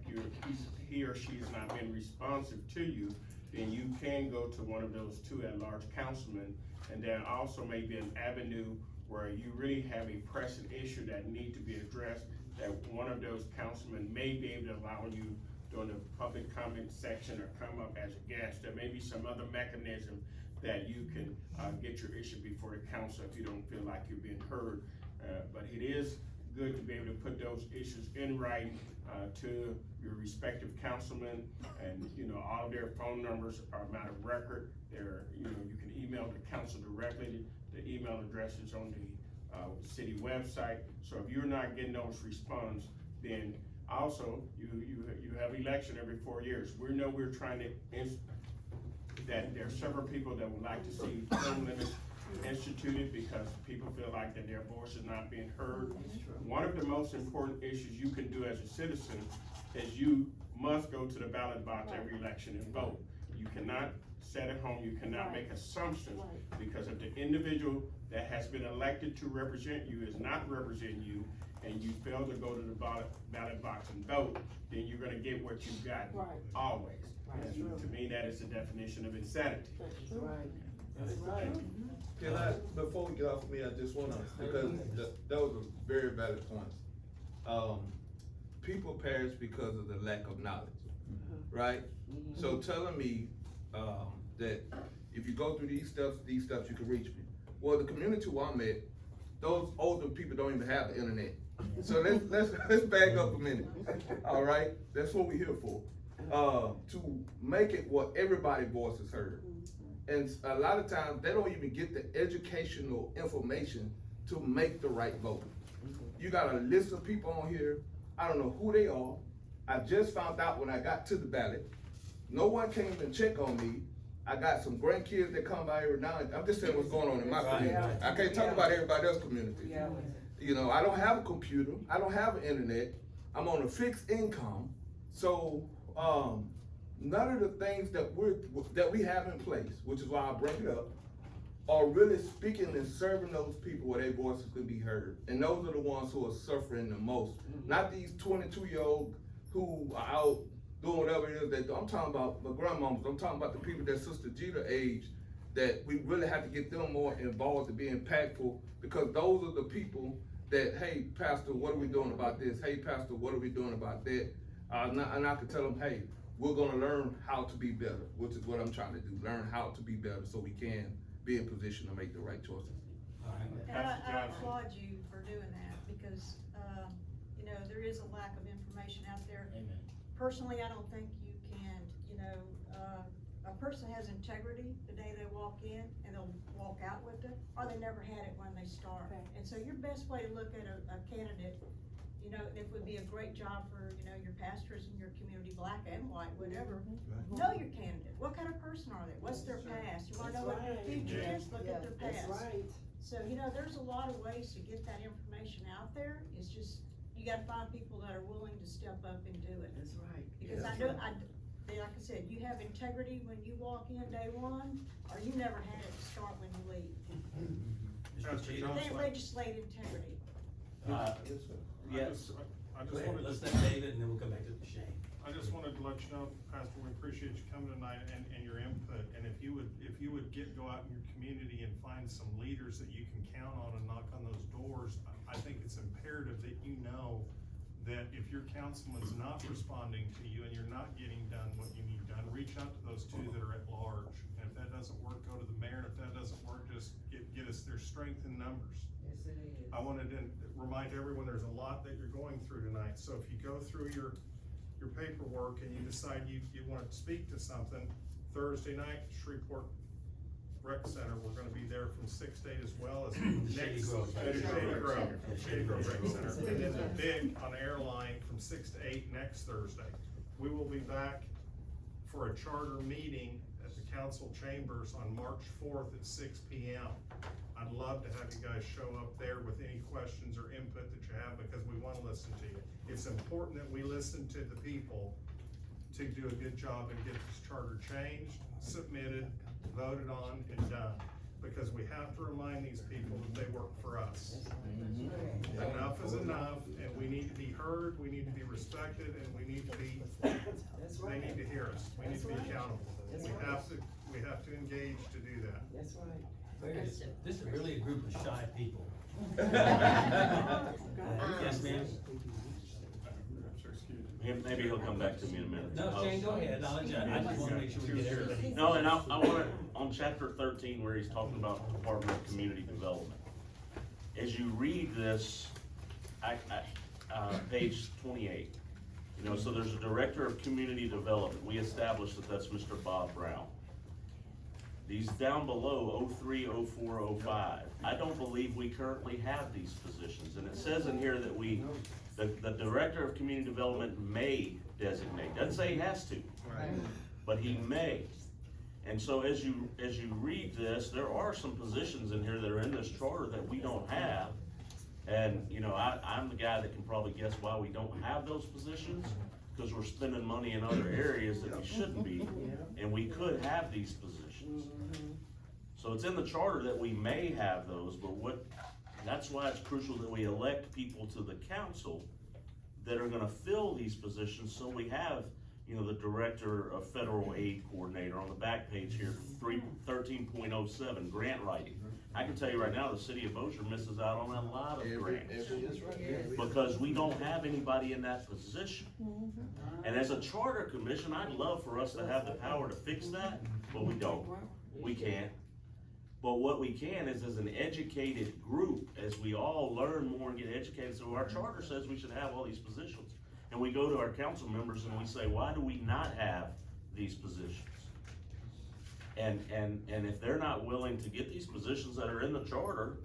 he or she has not been responsive to you, then you can go to one of those two at-large councilmen, and there also may be an avenue where you really have a pressing issue that need to be addressed, that one of those councilmen may be able to allow you during the public comment section or come up as a guest. There may be some other mechanism that you can get your issue before the council if you don't feel like you're being heard. But it is good to be able to put those issues in writing to your respective councilmen, and all of their phone numbers are a matter of record. They're, you can email the council directly. The email address is on the city website. So if you're not getting those response, then also you have election every 4 years. We know we're trying to that there are several people that would like to see term limits instituted because people feel like that their voice is not being heard. One of the most important issues you can do as a citizen is you must go to the ballot box every election and vote. You cannot sit at home, you cannot make assumptions, because if the individual that has been elected to represent you is not representing you, and you fail to go to the ballot box and vote, then you're gonna get what you've got always. And to me, that is the definition of insanity. Can I, before we get off of me, I just wanna, because that was a very valid point. People perish because of the lack of knowledge, right? So telling me, that if you go through these steps, you can reach me. Well, the community where I'm at, those older people don't even have the internet. So let's back up a minute, all right? That's what we're here for, to make it where everybody's voice is heard. And a lot of times, they don't even get the educational information to make the right vote. You got a list of people on here, I don't know who they are. I just found out when I got to the ballot. No one came and checked on me. I got some grandkids that come by every now and then. I'm just saying what's going on in my community. I can't talk about everybody else's community. I don't have a computer. I don't have an internet. I'm on a fixed income. So, none of the things that we have in place, which is why I bring it up, are really speaking and serving those people where their voices can be heard. And those are the ones who are suffering the most. Not these 22-year-olds who are out doing whatever it is that I'm talking about. My grandmamas, I'm talking about the people that Sister Jeter age, that we really have to get them more involved to be impactful, because those are the people that, hey, Pastor, what are we doing about this? Hey, Pastor, what are we doing about that? And I can tell them, hey, we're gonna learn how to be better, which is what I'm trying to do, learn how to be better so we can be in position to make the right choices. And I applaud you for doing that, because, you know, there is a lack of information out there. Amen. Personally, I don't think you can, you know, a person has integrity the day they walk in, and they'll walk out with it, or they never had it when they start. And so your best way to look at a candidate, you know, it would be a great job for, you know, your pastors in your community, black and white, whatever. Know your candidate. What kind of person are they? What's their past? You wanna know what their future is? Look at their past. So, you know, there's a lot of ways to get that information out there. It's just, you gotta find people that are willing to step up and do it. That's right. Because I know, like I said, you have integrity when you walk in day one, or you never had it to start when you leave. Mr. Cheatham? They legislate integrity. Yes. I Go just ahead, wanted, let's let David, and then we'll come back to Shane. I just wanted to let you know, Pastor, we appreciate you coming tonight and your input. And if you would go out in your community and find some leaders that you can count on and knock on those doors, I think it's imperative that you know that if your councilman's not responding to you and you're not getting done what you need done, reach out to those two that are at large. And if that doesn't work, go to the mayor. And if that doesn't work, just get us their strength in numbers. Yes, it is. I wanted to remind everyone there's a lot that you're going through tonight. So if you go through your paperwork and you decide you want to speak to something, Thursday night, Shreveport Rec Center, we're gonna be there from 6 to 8 as well as Shady next. Grove. Shady Grove Rec Center. And then the big on Airline from 6 to 8 next Thursday. We will be back for a charter meeting at the council chambers on March 4th at 6 p.m. I'd love to have you guys show up there with any questions or input that you have, because we wanna listen to you. It's important that we listen to the people to do a good job and get this charter changed, submitted, voted on, and done. Because we have to remind these people that they work for us. Enough is enough, and we need to be heard, we need to be respected, and we need to be, they need to hear us. We need to be accountable. We have to engage to do that. That's right. This is really a group of shy people. Yes, ma'am? Maybe he'll come back to me in a minute. No, Shane, go ahead, I just wanna make sure we get everything. No, and I wanna, on chapter 13, where he's talking about the Department of Community Development. As you read this, page 28, you know, so there's a Director of Community Development. We established that that's Mr. Bob Brown. These down below, 03, 04, 05, I don't believe we currently have these positions. And it says in here that the Director of Community Development may designate, doesn't say he has to, but he may. And so as you read this, there are some positions in here that are in this charter that we don't have. And, you know, I'm the guy that can probably guess why we don't have those positions, because we're spending money in other areas that we shouldn't be, and we could have these positions. So it's in the charter that we may have those, but that's why it's crucial that we elect people to the council that are gonna fill these positions, so we have, you know, the Director of Federal Aid Coordinator on the back page here, 13.07, grant writing. I can tell you right now, the city of Bossier misses out on a lot of grants, because we don't have anybody in that position. And as a charter commission, I'd love for us to have the power to fix that, but we don't. We can't. But what we can is, as an educated group, as we all learn more and get educated, so our charter says we should have all these positions. And we go to our council members and we say, why do we not have these positions? And if they're not willing to get these positions that are in the charter,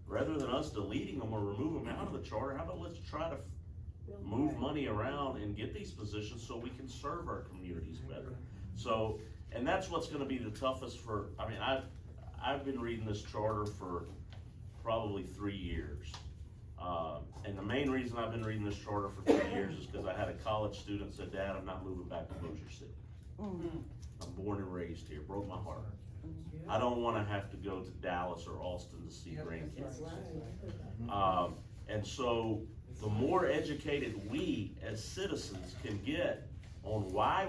rather than us deleting them or remove them out of the charter, how about let's try to move money around and get these positions so we can serve our communities better. So, and that's what's gonna be the toughest for, I mean, I've been reading this charter for probably 3 years. And the main reason I've been reading this charter for 3 years is because I had a college student said, Dad, I'm not moving back to Bossier City. I'm born and raised here, broke my heart. I don't wanna have to go to Dallas or Austin to see grandkids. And so the more educated we as citizens can get on why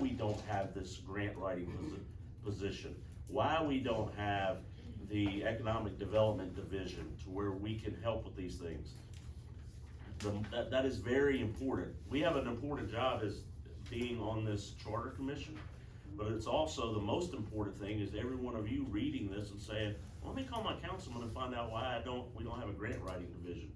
we don't have this grant writing position, why we don't have the economic development division to where we can help with these things. That is very important. We have an important job as being on this charter commission, but it's also, the most important thing is every one of you reading this and saying, let me call my councilman and find out why we don't have a grant writing division.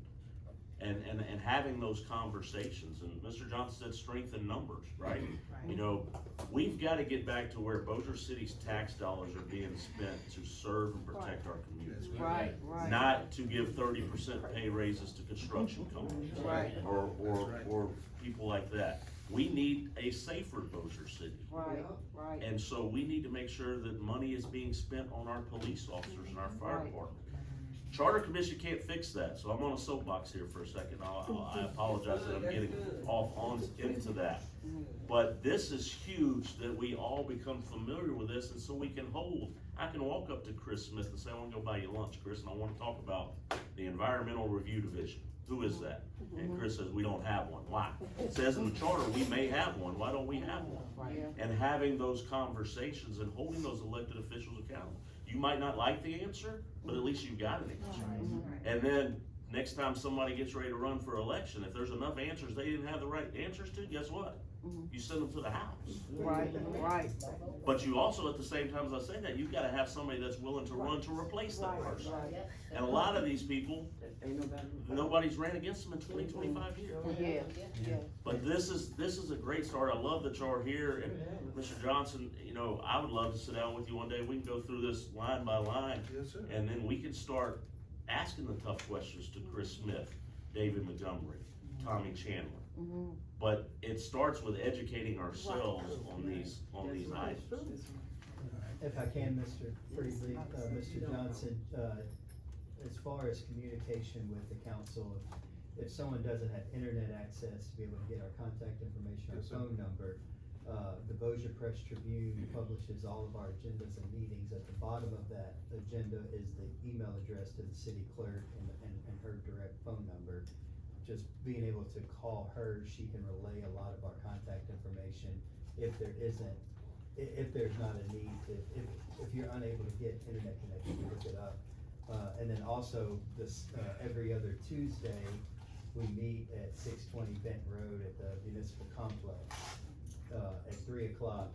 And having those conversations, and Mr. Johnson said strength in numbers, right? You know, we've gotta get back to where Bossier City's tax dollars are being spent to serve and protect our community. Right. Not to give 30% pay raises to construction companies. Right. Or people like that. We need a safer Bossier City. Right. And so we need to make sure that money is being spent on our police officers and our fire Right. department. Charter Commission can't fix that, so I'm on a soapbox here for a second. I apologize that I'm getting into that. But this is huge that we all become familiar with this, and so we can I can walk up to Chris Smith and say, I wanna go buy you lunch, Chris, and I wanna talk about the Environmental Review Division. Who is that? And Chris says, we don't have one. Why? It says in the charter, we may have one. Why don't we have one? And having those conversations and holding those elected officials accountable. You might not like the answer, but at least you got an answer. And then, next time somebody gets ready to run for election, if there's enough answers they didn't have the right answers to, guess what? You send them to the House. Right. But you also, at the same time as I say that, you've gotta have somebody that's willing to run to replace that person. And a lot of these people, nobody's ran against them in 20, 25 years. Yeah. But this is a great start. I love the chart here, and Mr. Johnson, you know, I would love to sit down with you one day. We can go through this line by line. Yes, sir. And then we can start asking the tough questions to Chris Smith, David Montgomery, Tommy Chandler. But it starts with educating ourselves on these items. If I can, Mr. Priestley, Mr. Johnson, as far as communication with the council, if someone doesn't have internet access to be able to get our contact information, our phone number, the Bossier Press Tribune publishes all of our agendas and meetings. At the bottom of that agenda is the email address to the city clerk and her direct phone number. Just being able to call her, she can relay a lot of our contact information if there's not a need to, if you're unable to get internet connection, look it up. And then also this, every other Tuesday, we meet at 620 Benton Road at the municipal complex, at 3 o'clock.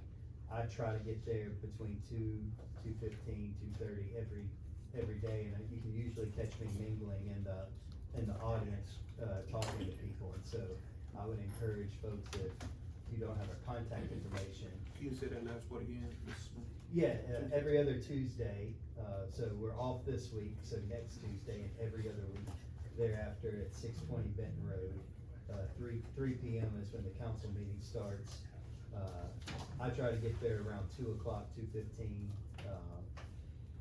I try to get there between 2:15, 2:30 every day, and you can usually catch me mingling in the audience, talking to people. And so I would encourage folks, if you don't have our contact information. Can you say that last word again, Mrs. Smith? Yeah, every other Tuesday, so we're off this week, so next Tuesday and every other week thereafter at 620 Benton Road. 3 p.m. is when the council meeting starts. I try to get there around 2 o'clock, 2:15,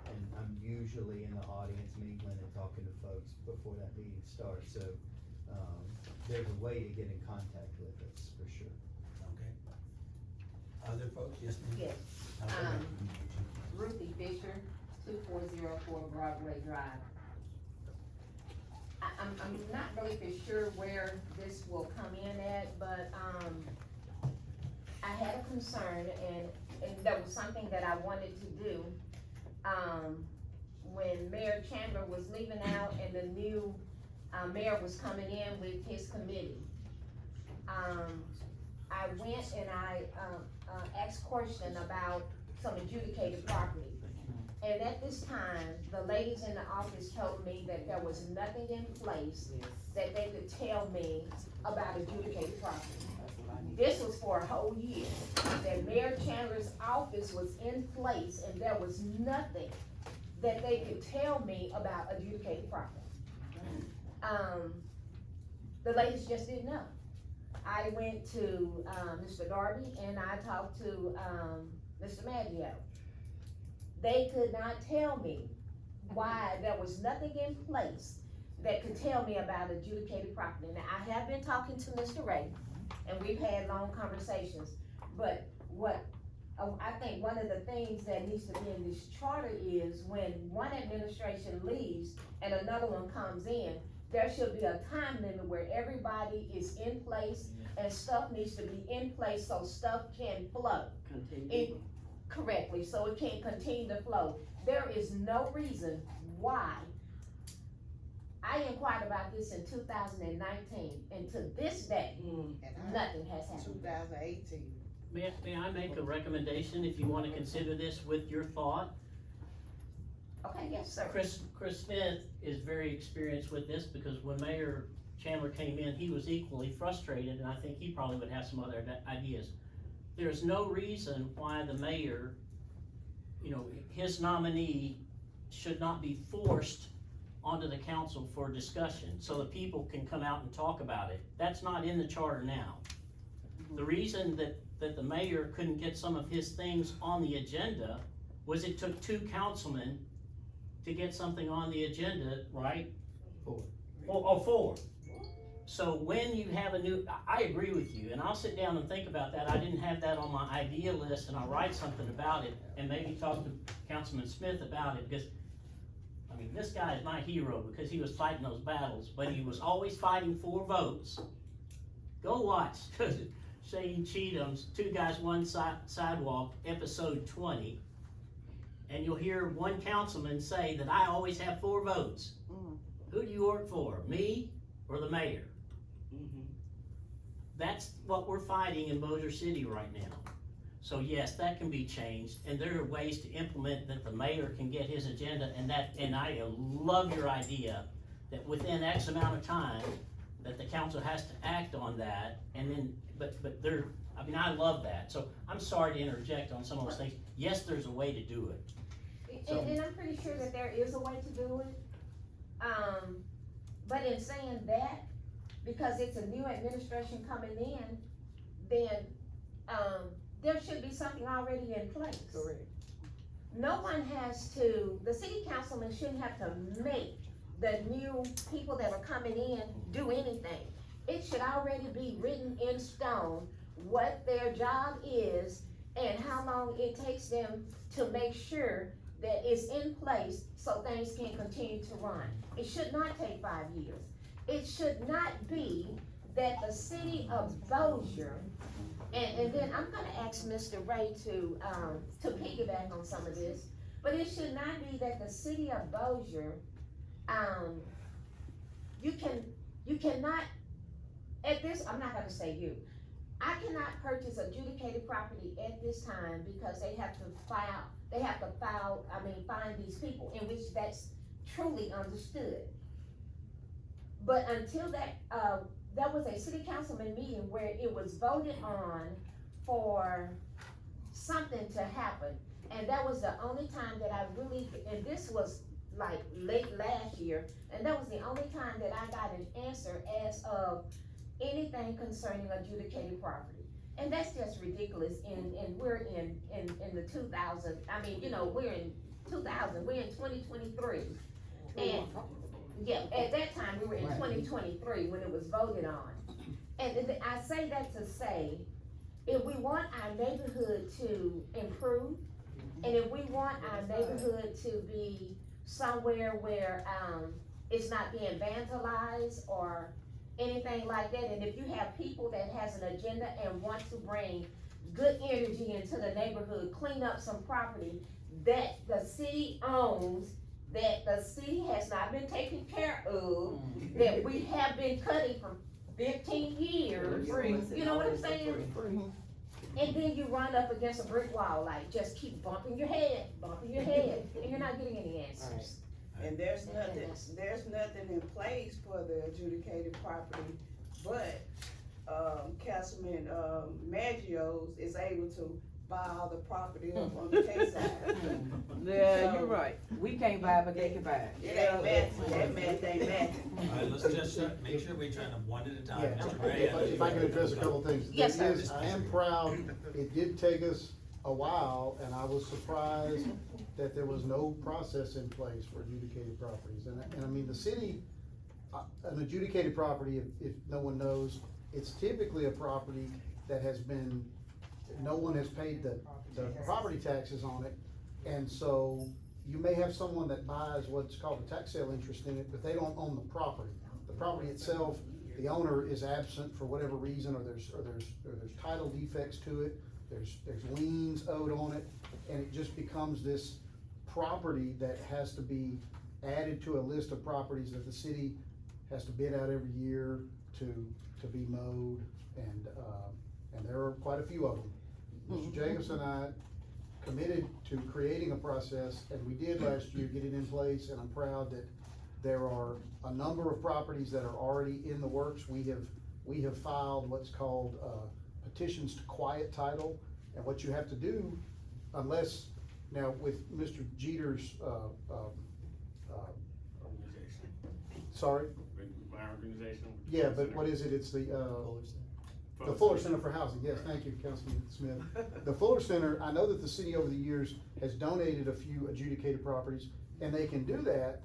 and I'm usually in the audience mingling and talking to folks before that meeting starts, so, there's a way to get in contact with us, for sure. Okay. Other folks, yes, ma'am? Yes, Okay. Ruthie Fisher, 2404 Broadway Drive. I'm not really for sure where this will come in at, but, I had a concern, and that was something that I wanted to do. When Mayor Chandler was leaving out and the new, mayor was coming in with his committee. I went and I asked question about some adjudicated property. And at this time, the ladies in the office told me that there was nothing in place that they could tell me about adjudicated property. This was for a whole year, that Mayor Chandler's office was in place and there was nothing that they could tell me about adjudicated property. The ladies just didn't know. I went to, Mr. Darby and I talked to, Mr. Maggio. They could not tell me why there was nothing in place that could tell me about adjudicated property. Now, I have been talking to Mr. Ray, and we've had long conversations, but I think one of the things that needs to be in this charter is when one administration leaves and another one comes in, there should be a time limit where everybody is in place and stuff needs to be in place so stuff can flow. Correctly, so it can continue to flow. There is no reason why. I inquired about this in 2019, and to this day, nothing has happened. 2018. may I make a recommendation if you wanna consider this with your thought? Okay, yes, sir. Chris Smith is very experienced with this because when Mayor Chandler came in, he was equally frustrated, and I think he probably would have some other ideas. There's no reason why the mayor, you know, his nominee should not be forced onto the council for discussion, so the people can come out and talk about it. That's not in the charter now. The reason that the mayor couldn't get some of his things on the agenda was it took 2 councilmen to get something on the agenda, right? 4. Oh, 4. So when you have a new, I agree with you, and I'll sit down and think about that. I didn't have that on my idea list, and I'll write something about it, and maybe talk to Councilman Smith about it, because, I mean, this guy is my hero, because he was fighting those battles, but he was always fighting 4 votes. Go watch Shane Cheatham's 2 Guys, 1 Sidewalk, episode 20, and you'll hear one councilman say that I always have 4 votes. Who do you work for, me or the mayor? That's what we're fighting in Bossier City right now. So yes, that can be changed, and there are ways to implement that the mayor can get his agenda, and I love your idea that within X amount of time, that the council has to act on that, and then, but there, I mean, I love that. So I'm sorry to interject on some of those things. Yes, there's a way to do it. And I'm pretty sure that there is a way to do it. But in saying that, because it's a new administration coming in, then, there should be something already in place. Correct. No one has to, the city councilman shouldn't have to make the new people that are coming in do anything. It should already be written in stone what their job is and how long it takes them to make sure that it's in place so things can continue to run. It should not take 5 years. It should not be that the city of Bossier, and then I'm gonna ask Mr. Ray to piggyback on some of this, but it should not be that the city of Bossier, you cannot, at this, I'm not gonna say you, I cannot purchase adjudicated property at this time because they have to find these people, in which that's truly understood. But until that, there was a city councilman meeting where it was voted on for something to happen. And that was the only time that I really, and this was like late last year, and that was the only time that I got an answer as of anything concerning adjudicated property. And that's just ridiculous, and we're in the 2000, I mean, you know, we're in 2000, we're in 2023. And, yeah, at that time, we were in 2023 when it was voted on. And I say that to say, if we want our neighborhood to improve, and if we want our neighborhood to be somewhere where, it's not being vandalized or anything like that, and if you have people that has an agenda and want to bring good energy into the neighborhood, clean up some property that the city owns, that the city has not been taking care of, that we have been cutting for 15 years, you know what I'm saying? And then you run up against a brick wall, like, just keep bumping your head, and you're not getting any answers. And there's nothing in place for the adjudicated property, but, Councilman, Maggio is able to buy all the property up on the K side. Yeah, you're right. We can't buy, but they can buy. It ain't math, that math ain't math. All right, let's just make sure we try them one at a time. Yeah, Mr. Ray. if I can address a couple things. Yes, There sir. is- I am proud, it did take us a while, and I was surprised that there was no process in place for adjudicated properties. And I mean, the city, an adjudicated property, if no one knows, it's typically a property that has been, no one has paid the property taxes on it. And so you may have someone that buys what's called a tax sale interest in it, but they don't own the property. The property itself, the owner is absent for whatever reason, or there's title defects to it, there's liens owed on it, and it just becomes this property that has to be added to a list of properties that the city has to bid out every year to be mowed, and there are quite a few of them. Mr. Jacobs and I committed to creating a process, and we did last year get it in place, and I'm proud that there are a number of properties that are already in the works. We have filed what's called, petitions to quiet title, and what you have to do, unless, now with Mr. Jeter's, sorry? My organization. Yeah, but what is it? It's the Fuller Center for Housing, yes, thank you, Councilman Smith. The Fuller Center, I know that the city over the years has donated a few adjudicated properties, and they can do that,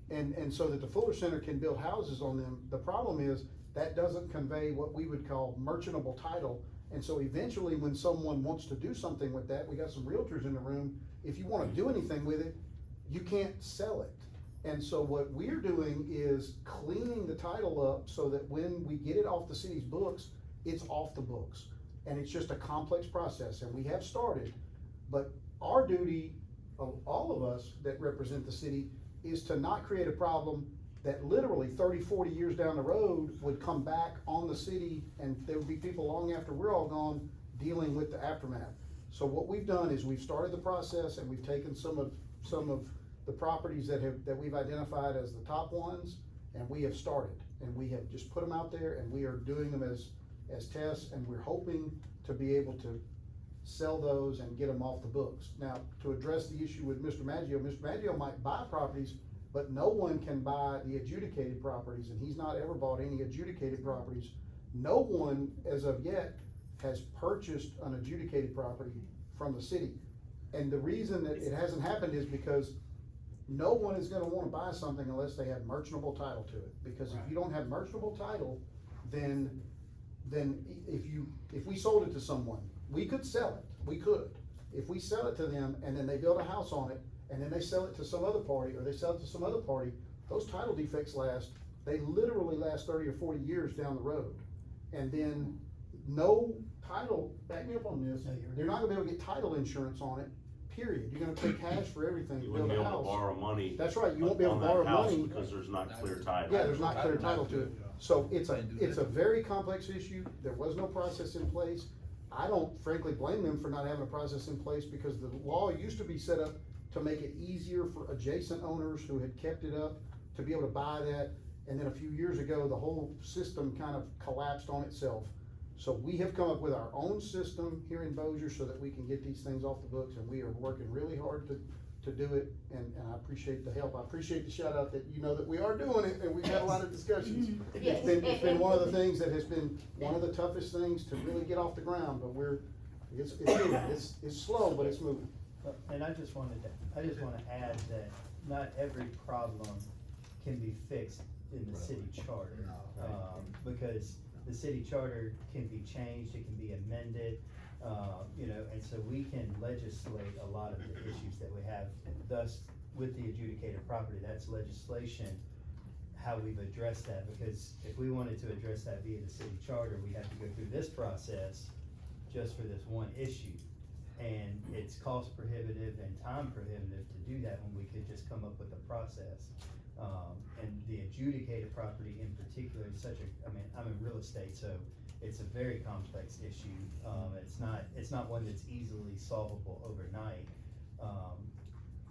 and so that the Fuller Center can build houses on them. The problem is, that doesn't convey what we would call merchantable title, and so eventually, when someone wants to do something with that, we got some realtors in the room, if you wanna do anything with it, you can't sell it. And so what we're doing is cleaning the title up so that when we get it off the city's books, it's off the books. And it's just a complex process, and we have started, but our duty of all of us that represent the city is to not create a problem that literally 30, 40 years down the road would come back on the city, and there would be people long after we're all gone dealing with the aftermath. So what we've done is we've started the process, and we've taken some of the properties that we've identified as the top ones, and we have started, and we have just put them out there, and we are doing them as tests, and we're hoping to be able to sell those and get them off the books. Now, to address the issue with Mr. Maggio might buy properties, but no one can buy the adjudicated properties, and he's not ever bought any adjudicated properties. No one, as of yet, has purchased an adjudicated property from the city. And the reason that it hasn't happened is because no one is gonna wanna buy something unless they have merchantable title to it. Because if you don't have merchantable title, then if we sold it to someone, we could sell it, we could. If we sell it to them and then they build a house on it, and then they sell it to some other party, or they sell it to some other party, those title defects they literally last 30 or 40 years down the road. And then no title, back me up on this, they're not gonna be able to get title insurance on it, period. You're gonna pay cash for everything to You build wouldn't be a able to house. borrow money. That's right, you won't be able to on that borrow house money. Because there's not clear title. Yeah, there's not clear title to it. So it's a very complex issue. There was no process in place. I don't frankly blame them for not having a process in place, because the law used to be set up to make it easier for adjacent owners who had kept it up to be able to buy that. And then a few years ago, the whole system kind of collapsed on itself. So we have come up with our own system here in Bossier so that we can get these things off the books, and we are working really hard to do it, and I appreciate the help. I appreciate the shout out that you know that we are doing it, and we've had a lot of discussions. Yes. It's been one of the things that has been one of the toughest things to really get off the ground, but it's moving. It's slow, but it's moving. And I just wanna add that not every problem can be fixed in the city charter. Because the city charter can be changed, it can be amended, and so we can legislate a lot of the issues that we have. Thus, with the adjudicated property, that's legislation, how we've addressed that, because if we wanted to address that via the city charter, we have to go through this process just for this one issue. And it's cost prohibitive and time prohibitive to do that when we could just come up with a process. And the adjudicated property in particular is I'm in real estate, so it's a very complex issue. It's not one that's easily solvable overnight.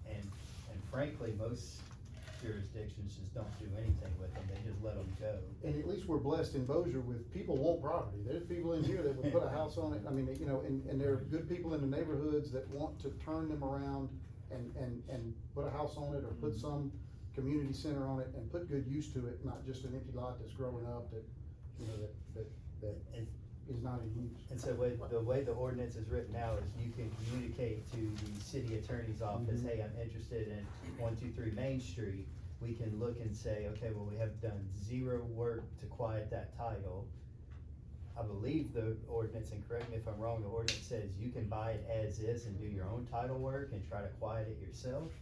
And frankly, most jurisdictions just don't do anything with them, they just let them go. And at least we're blessed in Bossier with people want property. There's people in here that would put a house on it. I mean, and there are good people in the neighborhoods that want to turn them around and put a house on it, or put some community center on it, and put good use to it, not just an empty lot that's growing up that is not in use. And so the way the ordinance is written now is you can communicate to the city attorney's office, hey, I'm interested in 123 Main Street. We can look and say, okay, well, we have done zero work to quiet that title. I believe the ordinance, and correct me if I'm wrong, the ordinance says you can buy it as is and do your own title work and try to quiet it yourself.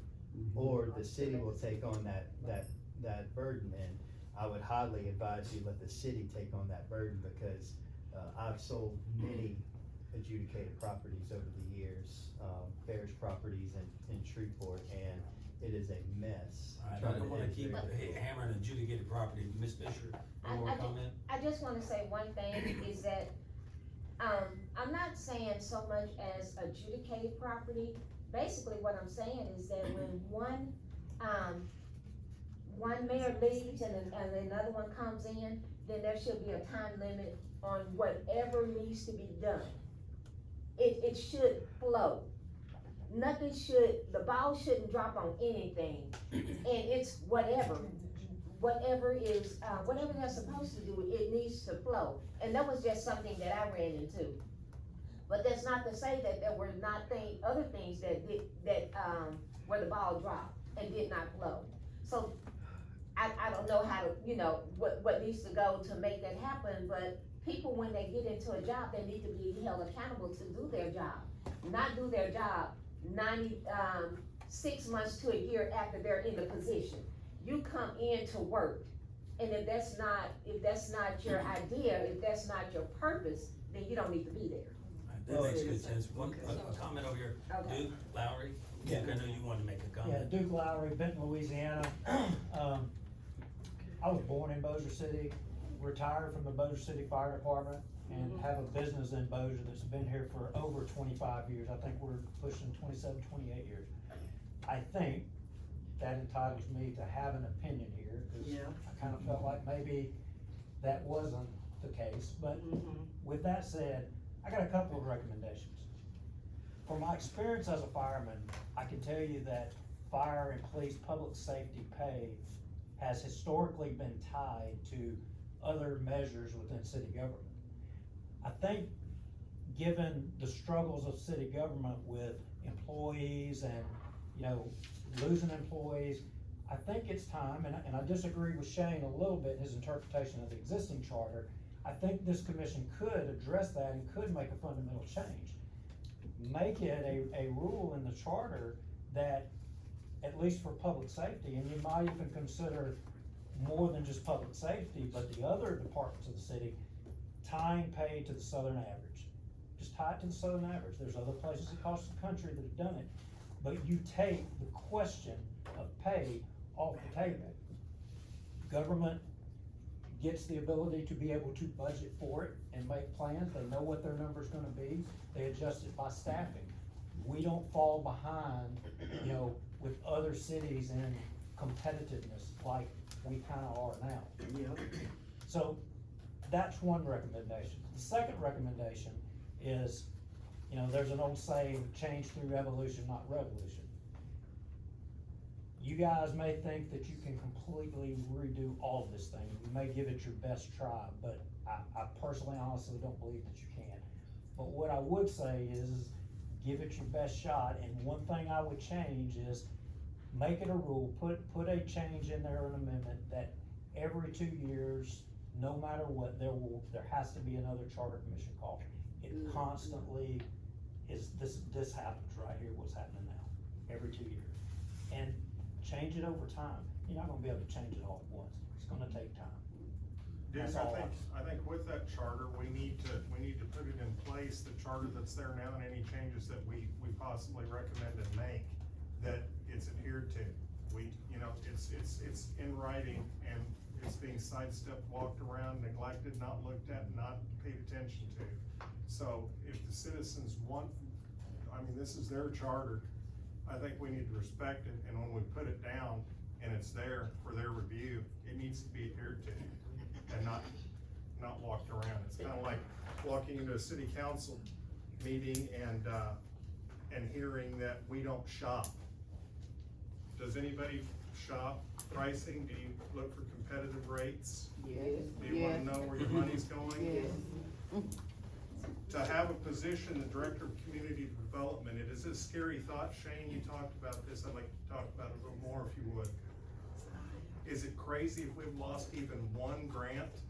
Or the city will take on that burden, and I would highly advise you let the city take on that burden, because I've sold many adjudicated properties over the years, parish properties in Shreveport, and it is a mess. I don't wanna keep hammering adjudicated property. Ms. Fisher, one more comment? I just wanna say one thing, is that, I'm I'm not saying so much as adjudicated property. Basically, what I'm saying is that when one mayor leaves and another one comes in, then there should be a time limit on whatever needs to be done. It should flow. Nothing the ball shouldn't drop on anything, and it's whatever is, whatever they're supposed to do, it needs to flow. And that was just something that I ran into. But that's not to say that there were not other things where the ball dropped and did not flow. So, I don't know how to, what needs to go to make that happen, but people, when they get into a job, they need to be held accountable to do their job. Not do their job 6 months to a year after they're in the position. You come in to work, and if that's not your idea, if that's not your purpose, then you don't need to be there. That makes good sense. A comment over here. Okay. Duke Lowry, Yeah. I know you wanted to make a Yeah, comment. Duke Lowry, Benton, Louisiana. I was born in Bossier City, retired from the Bossier City Fire Department, and have a business in Bossier that's been here for over 25 years. I think we're pushing 27, 28 years. I think that entitles me to have an opinion here, because I kind of felt like maybe that wasn't the case. But with that said, I got a couple of recommendations. From my experience as a fireman, I can tell you that fire and police public safety pay has historically been tied to other measures within city government. I think, given the struggles of city government with employees and, losing employees, I think it's time, and I disagree with Shane a little bit in his interpretation of the existing charter. I think this commission could address that and could make a fundamental change. Make it a rule in the charter that, at least for public safety, and you might even consider more than just public safety, but the other departments of the city, tying pay to the southern average. Just tie it to the southern average. There's other places across the country that have done it, but you take the question of pay off the table. Government gets the ability to be able to budget for it and make plans. They know what their number's gonna be. They adjust it by staffing. We don't fall behind, with other cities in competitiveness like we kinda are now. So that's one recommendation. The second recommendation is, there's an old saying, change through evolution, not revolution. You guys may think that you can completely redo all of this thing. You may give it your best try, but I personally, honestly don't believe that you can. But what I would say is give it your best shot, and one thing I would change is make it a rule, put a change in there, an amendment, that every 2 years, no matter what, there has to be another charter commission call. It constantly is, this happens right here, what's happening now, every 2 years. And change it over time. You're not gonna be able to change it all at once. It's gonna take time. Duke, That's all I think with that charter, we need to put it in place, the charter that's there now, and any changes that we possibly recommend and make, that it's adhered to. It's in writing, and it's being sidestepped, walked around, neglected, not looked at, not paid attention to. So if the citizens this is their charter, I think we need to respect it, and when we put it down and it's there for their review, it needs to be adhered to and not walked around. It's kinda like walking into a city council meeting and hearing that we don't shop. Does anybody shop pricing? Do you look for competitive rates? Yes. Do you wanna know where your money's going? Yes. To have a position, the Director of Community Development, it is a scary thought. Shane, you talked about this. I'd like to talk about it a little more if you would. Is it crazy if we've lost even one grant?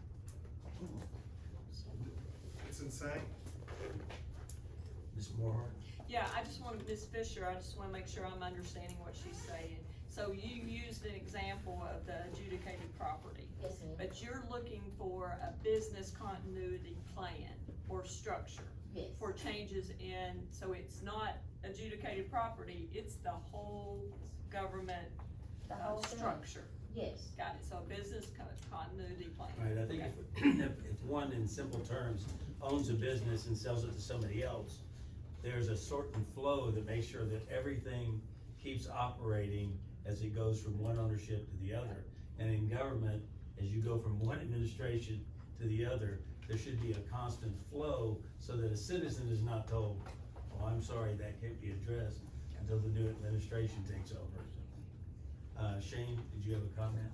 It's insane. Ms. Moore? Yeah, Ms. Fisher, I just wanna make sure I'm understanding what she's saying. So you used an example of the adjudicated property. Yes, ma'am. But you're looking for a business continuity plan or structure. Yes. For changes in, so it's not adjudicated property, it's the whole government The whole thing. structure. Yes. Got it, so business continuity plan. Right, I think Okay. if one in simple terms owns a business and sells it to somebody else, there's a certain flow that makes sure that everything keeps operating as it goes from one ownership to the other. And in government, as you go from one administration to the other, there should be a constant flow so that a citizen is not told, oh, I'm sorry, that can't be addressed until the new administration takes over. Shane, did you have a comment?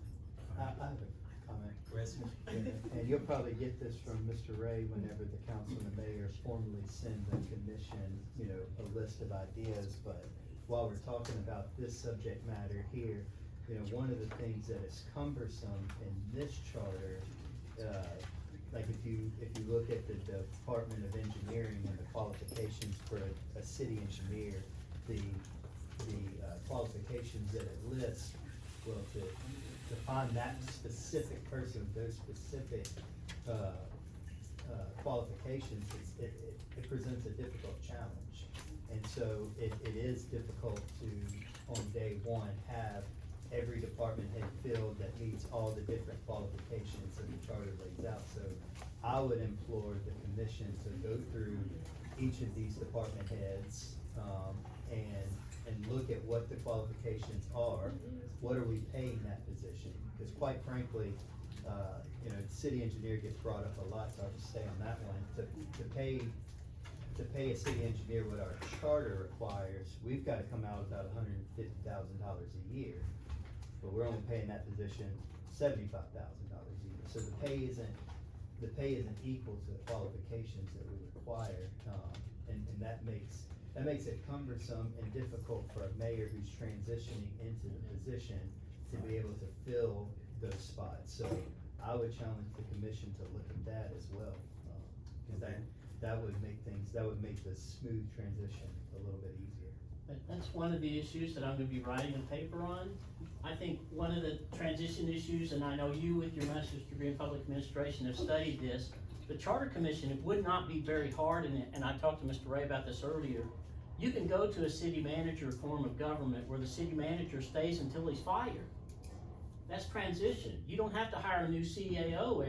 I have a comment. Chris? And you'll probably get this from Mr. Ray whenever the council and the mayor formally send the commission, you know, a list of ideas, but while we're talking about this subject matter here, you know, one of the things that is cumbersome in this charter, like if you look at the Department of Engineering and the qualifications for a city engineer, the qualifications that it lists, well, to find that specific person with those specific, qualifications, it presents a difficult challenge. And so it is difficult to, on day one, have every department head filled that meets all the different qualifications that the charter lays out. So I would implore the commission to go through each of these department heads, and look at what the qualifications are. What are we paying that position? Because quite frankly, you know, the city engineer gets brought up a lot, so I'll just stay on that one. To pay a city engineer what our charter requires, we've gotta come out about $150,000 a year. But we're only paying that position $75,000 a year. So the pay isn't equal to the qualifications that we require. And that makes it cumbersome and difficult for a mayor who's transitioning into the position to be able to fill those spots. So I would challenge the commission to look at that as well. Cause that would make the smooth transition a little bit easier. That's one of the issues that I'm gonna be writing a paper on. I think one of the transition issues, and I know you with your master's degree in public administration have studied this, the Charter Commission, it would not be very hard, and I talked to Mr. Ray about this earlier. You can go to a city manager form of government where the city manager stays until he's fired. That's transition. You don't have to hire a new CAO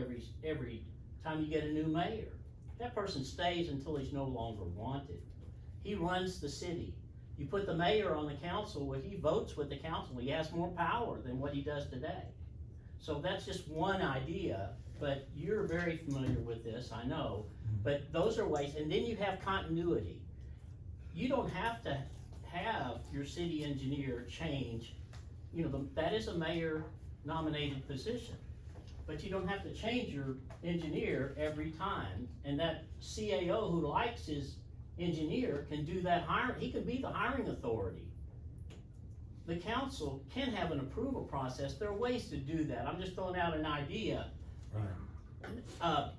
every time you get a new mayor. That person stays until he's no longer wanted. He runs the city. You put the mayor on the council, well, he votes with the council. He has more power than what he does today. So that's just one idea, but you're very familiar with this, I know. But those are ways, and then you have continuity. You don't have to have your city engineer change, you know, that is a mayor nominated position. But you don't have to change your engineer every time, and that CAO who likes his engineer can do that hiring. He can be the hiring authority. The council can have an approval process. There are ways to do that. I'm just throwing out an idea. Right.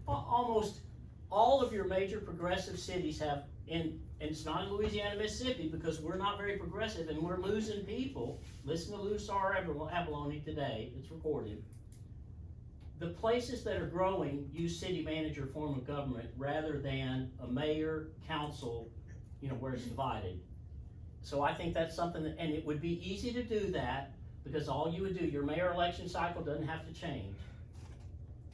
Almost all of your major progressive cities have, and it's not in Louisiana, Mississippi, because we're not very progressive and we're losing people. Listen to Lou Sarr Abalone today, it's recorded. The places that are growing use city manager form of government rather than a mayor, council, you know, where it's divided. So I think that's something that, and it would be easy to do that because all you would do, your mayor election cycle doesn't have to change.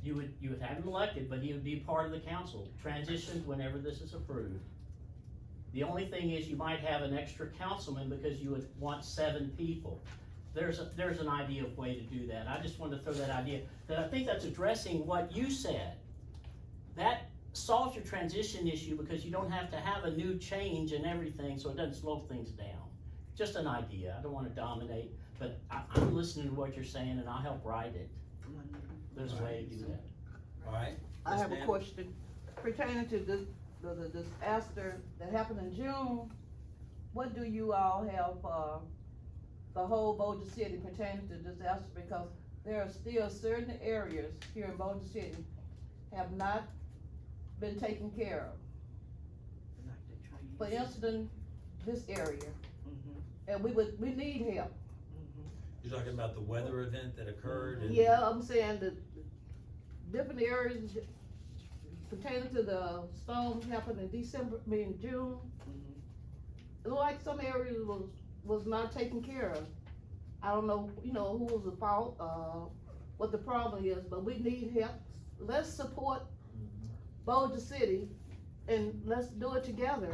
You would have him elected, but he would be part of the council, transitioned whenever this is approved. The only thing is you might have an extra councilman because you would want 7 people. There's an idea of way to do that. I just wanted to throw that idea, that I think that's addressing what you said. That solves your transition issue because you don't have to have a new change and everything, so it doesn't slow things down. Just an idea. I don't want to dominate, but I'm listening to what you're saying and I'll help write it. There's a way to do that. All right. I have a Ms. Nam? question pertaining to the disaster that happened in June. What do you all have, the whole Bossier City pertaining to disaster? Because there are still certain areas here in Bossier City have not been taken care of. For instance, this area, and we need help. You're talking about the weather event that occurred? And Yeah, I'm saying the different areas pertaining to the storm happened in June. It looked like some areas was not taken care of. I don't know, you know, who was the fault, what the problem is, but we need help. Let's support Bossier City and let's do it together,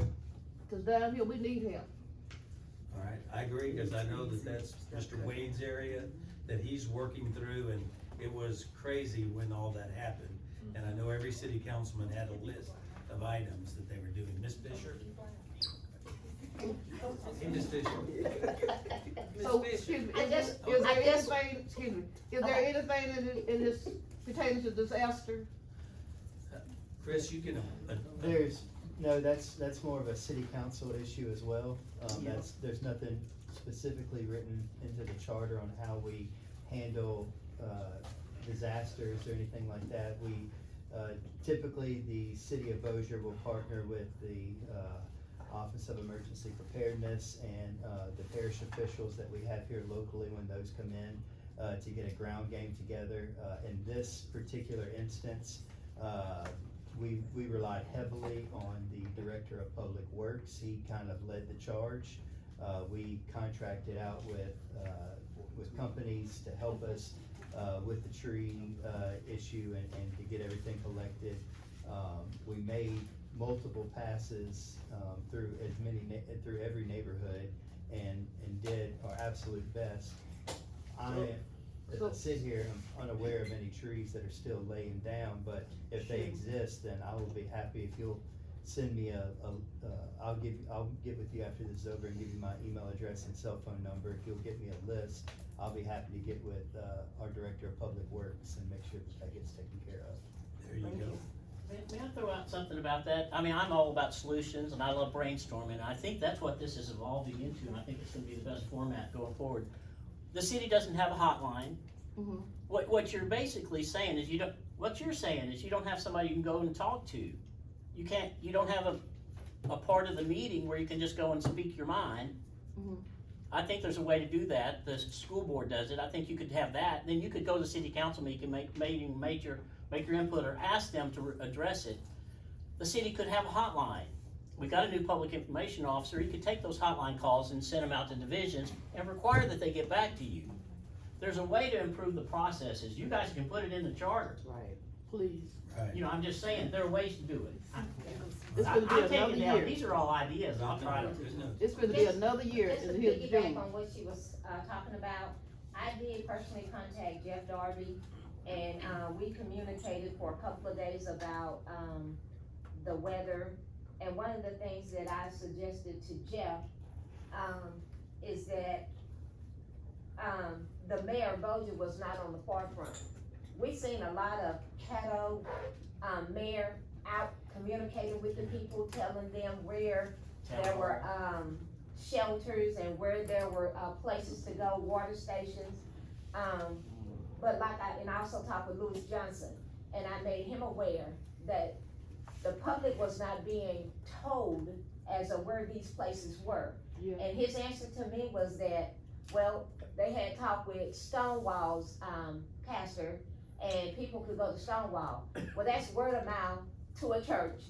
cause down here, we need help. All right, I agree, because I know that that's Mr. Wade's area that he's working through, and it was crazy when all that happened. And I know every city councilman had a list of items that they were doing. Ms. Fisher? Hey, Ms. Fisher. So, excuse me, is there anything in this pertaining to disaster? Chris, you can, No, that's more of a city council issue as well. There's nothing specifically written into the charter on how we handle, disasters or anything like that. We, typically, the city of Bossier will partner with the, Office of Emergency Preparedness and, the parish officials that we have here locally when those come in, to get a ground game together. In this particular instance, we relied heavily on the Director of Public Works. He kind of led the charge. We contracted out with companies to help us with the tree issue and to get everything collected. We made multiple passes through through every neighborhood and did our absolute best. As I sit here, I'm unaware of any trees that are still laying down, but if they exist, then I will be happy if you'll send me I'll get with you after this is over and give you my email address and cell phone number. If you'll get me a list, I'll be happy to get with, our Director of Public Works and make sure that gets taken care of. there you go. May I throw out something about that? I mean, I'm all about solutions and I love brainstorming, and I think that's what this is evolving into, and I think it's gonna be the best format going forward. The city doesn't have a hotline. Mhm. What you're basically saying is you don't have somebody you can go and talk to. You don't have a part of the meeting where you can just go and speak your mind. Mhm. I think there's a way to do that. The school board does it. I think you could have that. Then you could go to the city council meeting, make your input or ask them to address it. The city could have a hotline. We got a new public information officer. He could take those hotline calls and send them out to divisions and require that they get back to you. There's a way to improve the processes. You guys can put it in the charter. Right. Please. Right. You know, I'm just saying, there are ways to do it. It's I'm gonna be taking another it out. year. These are all ideas. I'll try to. It's gonna be another year, Just to and here's piggyback June. on what she was, talking about, I did personally contact Jeff Darby, and, we communicated for a couple of days about, the weather. And one of the things that I suggested to Jeff, is that, the mayor of Bossier was not on the forefront. We seen a lot of Caddo, mayor out communicating with the people, telling them where there were, shelters and where there were, places to go, water stations. But and I also talked with Louis Johnson, and I made him aware that the public was not being told as of where these places were. Yeah. And his answer to me was that, well, they had talked with Stonewall's, pastor, and people could go to Stonewall. Well, that's word of mouth to a church,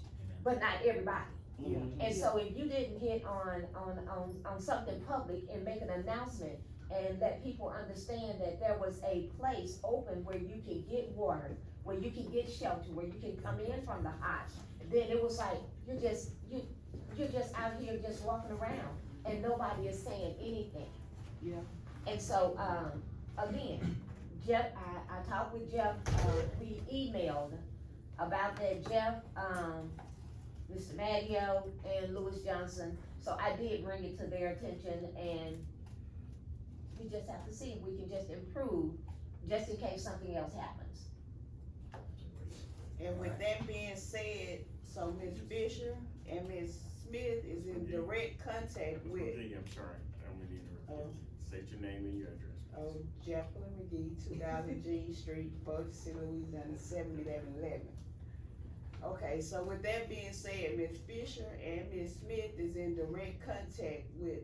but not everybody. Yeah. And so if you didn't get on something public and make an announcement and let people understand that there was a place open where you can get water, where you can get shelter, where you can come in from the hot, then it was like, you're just out here just walking around and nobody is saying anything. Yeah. And so, again, Jeff, I talked with Jeff, we emailed about that, Jeff, Mr. Maggio and Louis Johnson, so I did bring it to their attention, and we just have to see if we can just improve, just in case something else happens. And with that being said, so Ms. Fisher and Ms. Smith is in direct contact with, I'm sorry, I don't mean to interrupt. State your name and your address. Jacqueline McGee, 2000 G Street, Bossier City, Louisiana, 71111. Okay, so with that being said, Ms. Fisher and Ms. Smith is in direct contact with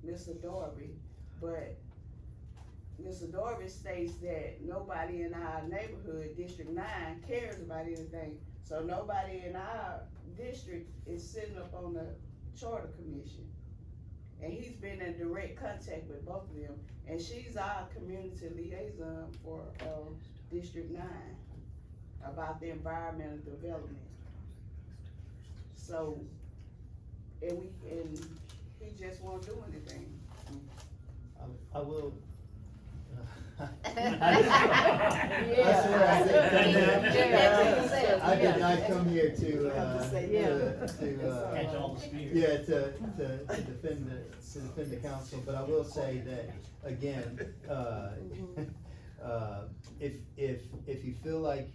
Mr. Darby, but Mr. Darby states that nobody in our neighborhood, District 9, cares about anything. So nobody in our district is sitting up on the charter commission. and he's been in direct contact with both of them. And she's our community liaison for, District 9 about the environmental development. So, and he just won't do anything. I will. Yeah. I did not come here to, Catch all the spirits. yeah, to defend the council, but I will say that, again, if you feel like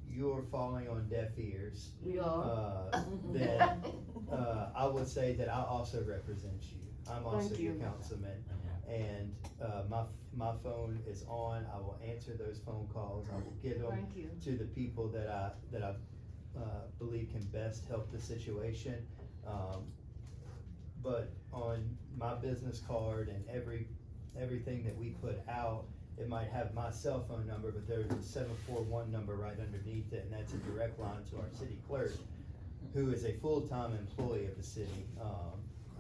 you're falling on deaf ears, We are. then, I would say that I also represent you. I'm also Thank your you. councilman, and, my phone is on. I will answer those phone calls. I will get them Thank you. to the people that I believe can best help the situation. But on my business card and everything that we put out, it might have my cell phone number, but there's a 741 number right underneath it, and that's a direct line to our city clerk, who is a full-time employee of the city.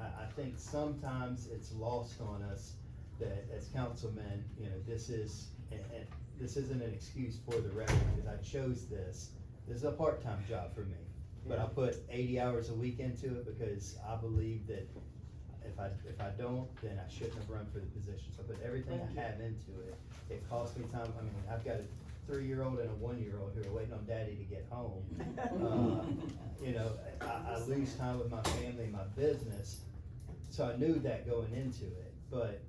I think sometimes it's lost on us that as councilmen, you know, this isn't an excuse for the record, because I chose this. This is a part-time job for me, but I put 80 hours a week into it because I believe that if I don't, then I shouldn't have run for the position. So I put everything I have into it. It cost me time. I mean, I've got a 3-year-old and a 1-year-old who are waiting on daddy to get home. You know, I lose time with my family and my business, so I knew that going into it. But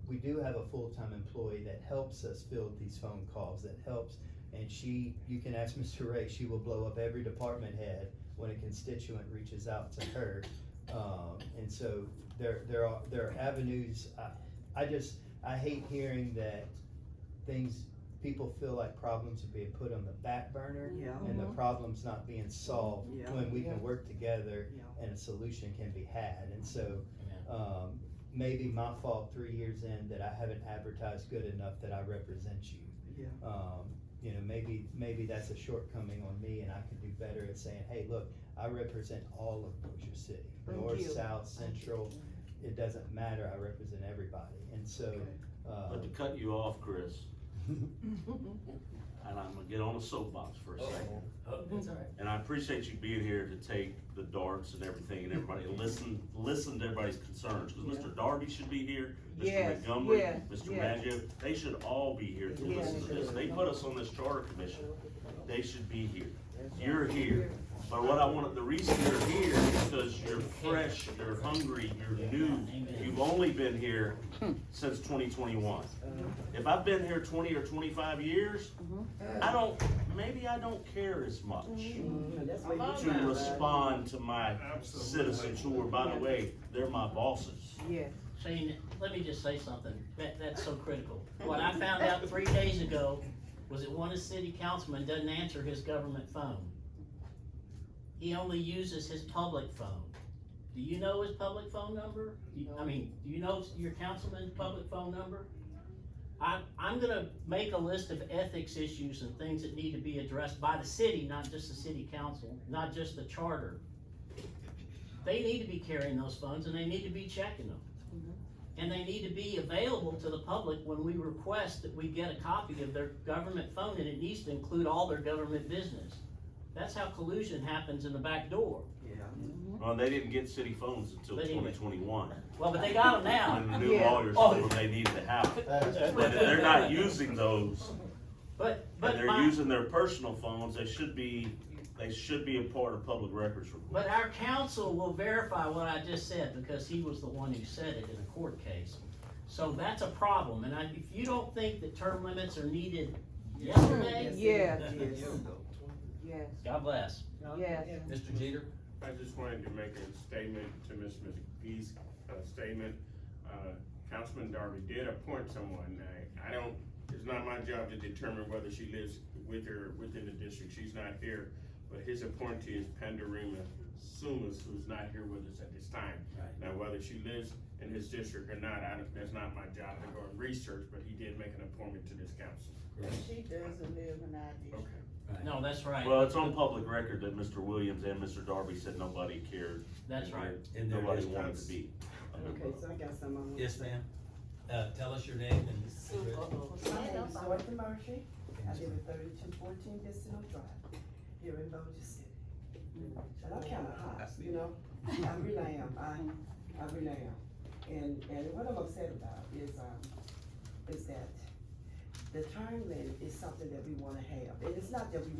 we do have a full-time employee that helps us field these phone calls, that helps, and you can ask Mr. Ray, she will blow up every department head when a constituent reaches out to her. And so there are avenues. I hate hearing that people feel like problems are being put on the back burner, and the problem's not being solved when we can work together and a solution can be had. And so, maybe my fault 3 years in that I haven't advertised good enough that I represent you. You know, maybe that's a shortcoming on me, and I could do better at saying, hey, look, I represent all of Bossier City, north, south, central. It doesn't matter. I represent everybody, and so. But to cut you off, Chris, and I'm gonna get on a soapbox for a second. Oh, that's all right. And I appreciate you being here to take the darts and everything and everybody, and listen to everybody's concerns, cause Mr. Darby should be here, Mr. Yes, Montgomery, yes, Mr. yes. Maggio, they should all be here to listen to this. They put us on this charter commission, they should be here. You're here, but the reason you're here is because you're fresh, you're hungry, you're new, you've only been here since 2021. If I've been here 20 or 25 years, maybe I don't care as much to respond to my citizens who are, by the way, they're my bosses. Yes. Shane, let me just say something, that's so critical. What I found out 3 days ago was that one of the city councilmen doesn't answer his government phone. He only uses his public phone. Do you know his public phone number? Do you know your councilman's public phone number? I'm gonna make a list of ethics issues and things that need to be addressed by the city, not just the city council, not just the charter. They need to be carrying those phones and they need to be checking them. And they need to be available to the public when we request that we get a copy of their government phone, and it needs to include all their government business. That's how collusion happens in the back door. Well, they didn't get city phones until But anyway. 2021. Well, but they got them now. When the new lawyers told them they needed to have it. But if they're not using those, and they're using their personal phones, they should be a part of public records report. But our council will verify what I just said, because he was the one who said it in a court case. So that's a problem, and if you don't think that term limits are needed yesterday. Yes. God bless. Yes. Mr. Jeter? I just wanted to make a statement to Ms. McGee's statement. Councilman Darby did appoint someone. It's not my job to determine whether she lives with her within the district. She's not here. But his appointee is Pandarima Sumas, who's not here with us at this time. Right. Now, whether she lives in his district or not, that's not my job to go and research, but he did make an appointment to this council. She doesn't live in our district. Okay. No, that's right. Well, it's on public record that Mr. Williams and Mr. Darby said nobody cared. That's right. In their Nobody districts. wanted to be. Okay, so I got some on. Yes, ma'am. Tell us your name and address. My name is Dorothy Murphy. I live at 3214 Destino Drive, here in Bossier City. And I'm kinda hot, you know? I really am. I really am. And what I'm upset about is that the term limit is something that we wanna have. And it's not that we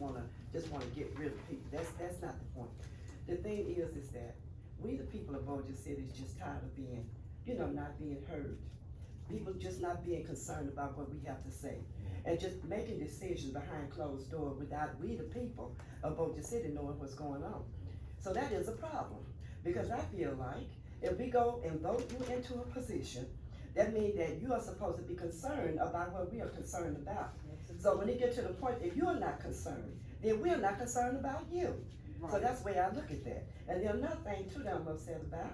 just wanna get rid of people. That's not the point. The thing is that we, the people of Bossier City, is just tired of being, not being heard. People just not being concerned about what we have to say. And just making decisions behind closed doors without we, the people of Bossier City, knowing what's going on. So that is a problem, because I feel like if we go and vote you into a position, that means that you are supposed to be concerned about what we are concerned about. So when it gets to the point that you're not concerned, then we're not concerned about you. So that's the way I look at that. And the another thing too that I'm upset about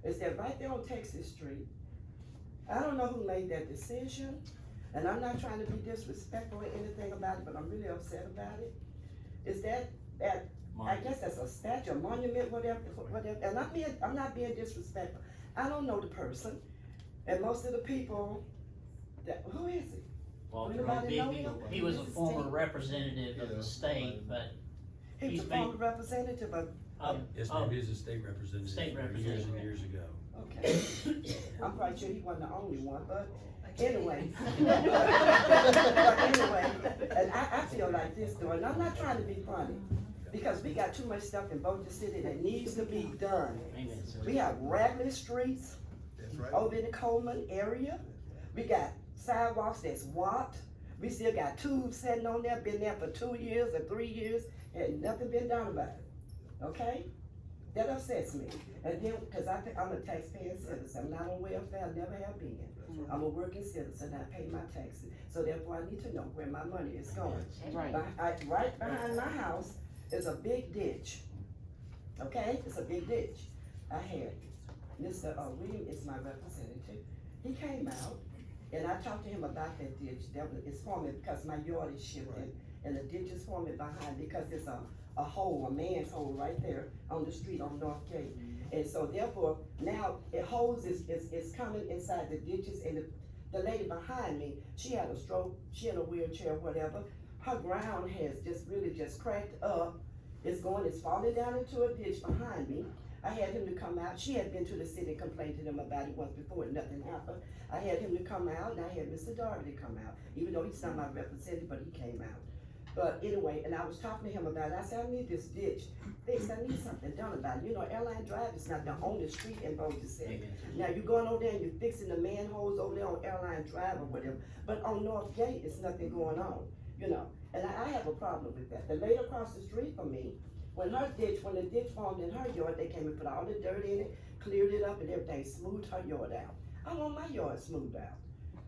is that right there on Texas Street, I don't know who made that decision, and I'm not trying to be disrespectful or anything about it, but I'm really upset about it. Is that I guess that's a statue, a monument, whatever, and I'm not being disrespectful. I don't know the person, and most of the people, who is he? Walter Anybody know O'Bigby, him? he was a former representative of the state, but He was a former representative of, Yes, ma'am, he was a state representative. State Years representative. and years ago. okay. I'm quite sure he wasn't the only one, but anyway. Anyway, and I feel like this though, and I'm not trying to be funny, because we got too much stuff in Bossier City that needs to be done. amen, sir. We have ragged streets over in the Coleman area. We got sidewalks that's warped. We still got tubes sitting on there, been there for 2 years or 3 years, and nothing been done about it, okay? That upsets me. And then, cause I'm a taxpaying citizen, I'm not on welfare, I never have been. I'm a working citizen, I pay my taxes, so therefore I need to know where my money is going. Right. Right behind my house is a big ditch, okay? It's a big ditch. I had Mr. William is my representative. He came out, and I talked to him about that ditch. It's forming because my yard is shifting, and the ditch is forming behind because there's a hole, a man's hole right there on the street on North Gate. And so therefore, now it holes is coming inside the ditches, and the lady behind me, she had a stroke, she in a wheelchair, whatever. Her ground has just cracked up. It's falling down into a ditch behind me. I had him to come out. She had been to the city and complained to them about it once before and nothing happened. I had him to come out, and I had Mr. Darby to come out, even though he's not my representative, but he came out. But anyway, and I was talking to him about it. I said, I need this ditch fixed. I need something done about it. Airline Drive is not the only street in Bossier City. Now, you're going over there and you're fixing the manholes over there on Airline Drive or whatever. But on North Gate, it's nothing going on, And I have a problem with that. The lady across the street from me, when the ditch formed in her yard, they came and put all the dirt in it, cleared it up and everything, smoothed her yard out. I want my yard smoothed out.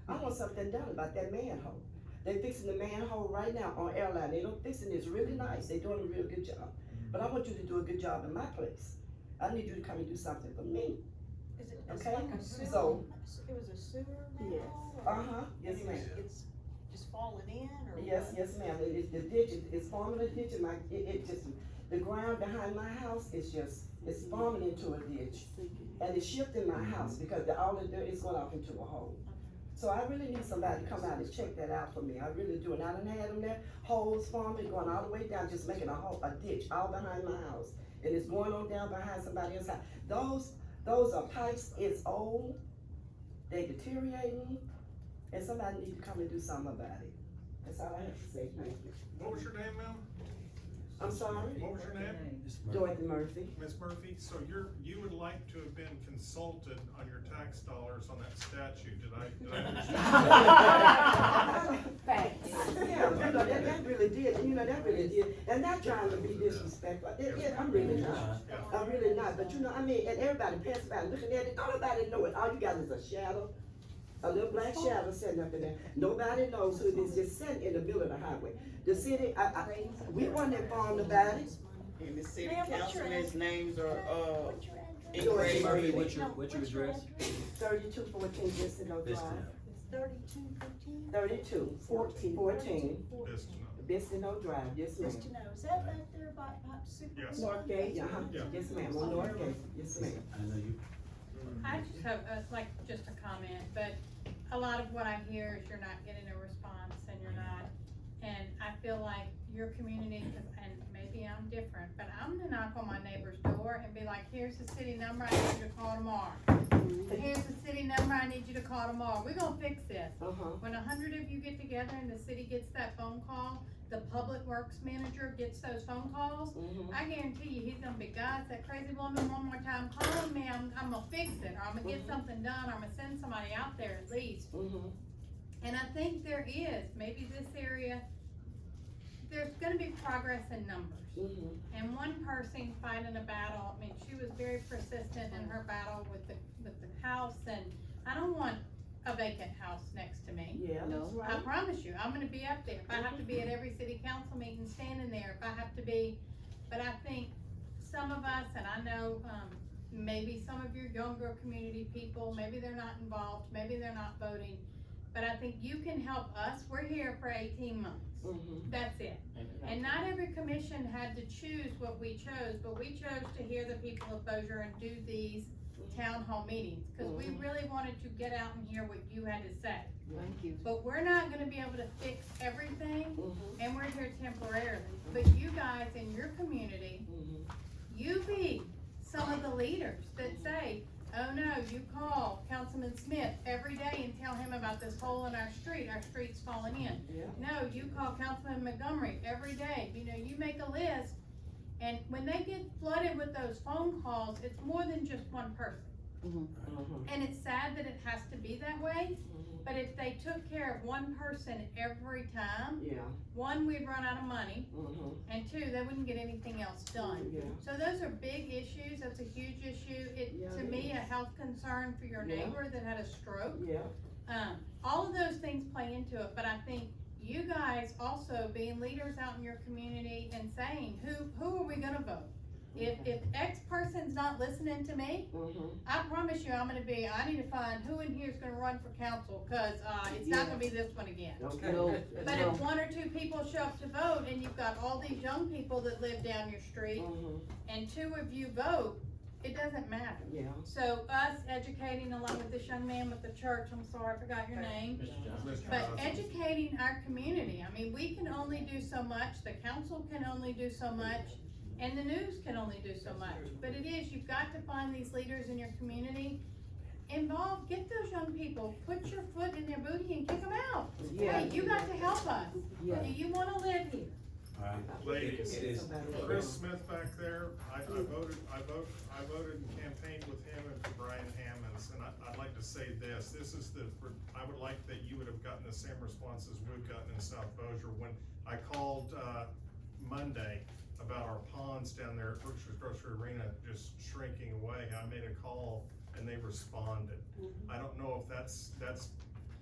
I want something done about that manhole. They're fixing the manhole right now on Airline. They're fixing this really nice. They're doing a real good job. But I want you to do a good job in my place. I need you to come and do something for me. Is it, Okay? like a sewer? So- It was a sewer Yes. manhole, or- Yes, ma'am. It's just falling in, or Yes, what? yes, ma'am. The ditch is forming a ditch, and the ground behind my house it's forming into a ditch, and it's shifting my house because all the dirt is going off into a hole. So I really need somebody to come out and check that out for me. I really do. And I done had them there, holes forming, going all the way down, just making a ditch all behind my house, and it's going on down behind somebody else's house. Those are pipes. It's old. They deteriorating, and somebody need to come and do something about it. That's all I have to say. Thank you. What was your name, ma'am? I'm sorry? What was your name? Dorothy Murphy. Ms. Murphy, so you would like to have been consulted on your tax dollars on that statue, did I understand? Thanks. Yeah, that really did, that really did, and not trying to be disrespectful, I'm really not, but and everybody passing by looking at it, nobody know it, all you got is a shadow, a little black shadow sitting up in there, nobody knows who it is, just sitting in the middle of the highway. The city, we weren't informed about it. And the city Ma'am, what's your councilman's names are, Dorothy engraved. Murphy, Murphy. what's your address? 3214 Destino This Drive. now. 3215? 14. Bistino. Bistino Drive, yes ma'am. Bistino, is that back there by Super? Yes. Northgate, Yeah. yes ma'am, on Northgate, yes ma'am. I know you. I just have, like, just a comment, but a lot of what I hear is you're not getting a response and you're not, and I feel like your community, and maybe I'm different, but I'm gonna knock on my neighbor's door and be like, here's the city number, I need you to call tomorrow. Here's the city number, I need you to call tomorrow. We're gonna fix this. When 100 of you get together and the city gets that phone call, the public works manager gets those phone calls, I guarantee you, he's gonna be, guys, that crazy woman one more time, call me, I'm gonna fix it, or I'm gonna get something done, or I'm gonna send somebody out there at least. And I think there is, maybe this area, there's gonna be progress in numbers. And one person fighting a battle, I mean, she was very persistent in her battle with the house, and I don't want a vacant house next to me. Yeah, that's right. I promise you, I'm gonna be up there. If I have to be at every city council meeting standing there, if I have to be, but I think some of us, and I know, maybe some of your younger community people, maybe they're not involved, maybe they're not voting, but I think you can help us. We're here for 18 months. That's it. And not every commission had to choose what we chose, but we chose to hear the people of Bossier and do these town hall meetings, because we really wanted to get out and hear what you had to say. Thank you. But we're not gonna be able to fix everything, and we're here temporarily. But you guys in your community, you be some of the leaders that say, oh no, you call Councilman Smith every day and tell him about this hole in our street's falling in. No, you call Councilman Montgomery every day, you know, you make a list, and when they get flooded with those phone calls, it's more than just one person. And it's sad that it has to be that way, but if they took care of one person every time, one, we'd run out of money, and two, they wouldn't get anything else done. So those are big issues, that's a huge issue, to me, a health concern for your neighbor that had a stroke. All of those things play into it, but I think you guys also being leaders out in your community and saying, who are we gonna vote? If X person's not listening to me, I promise you, I need to find who in here is gonna run for council, cause, it's not gonna be this one again. But if one or two people show up to vote, and you've got all these young people that live down your street, and two of you vote, it doesn't matter. So us educating along with this young man with the church, I'm sorry, I forgot your name. But educating our community, I mean, we can only do so much, the council can only do so much, and the news can only do so much. But it is, you've got to find these leaders in your community, involve, get those young people, put your foot in their booty and kick them out. Hey, you got to help us. Do you wanna live here? Ladies, Chris Smith back there, I voted and campaigned with him and for Brian Hammonds, and I'd like to say this is I would like that you would have gotten the same responses we've gotten in South Bossier when I called, Monday about our ponds down there at Berkshire's Grocery Arena just shrinking away. I made a call and they responded. I don't know if that's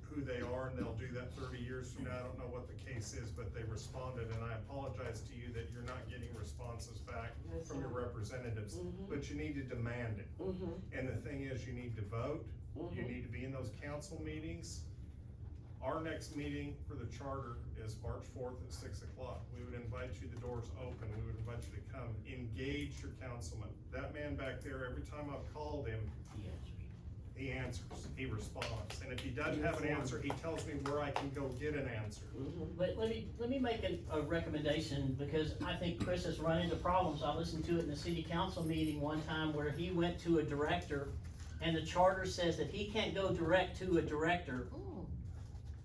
who they are and they'll do that 30 years from now. I don't know what the case is, but they responded, and I apologize to you that you're not getting responses back from your representatives, but you need to demand it. And the thing is, you need to vote, you need to be in those council meetings. Our next meeting for the charter is March 4th at 6 o'clock. We would invite you, the door's open, we would invite you to come, engage your councilman. That man back there, every time I've called him, he answers, he responds, and if he doesn't have an answer, he tells me where I can go get an answer. But let me make a recommendation, because I think Chris has run into problems. I listened to it in the city council meeting one time where he went to a director, and the charter says that he can't go direct to a director,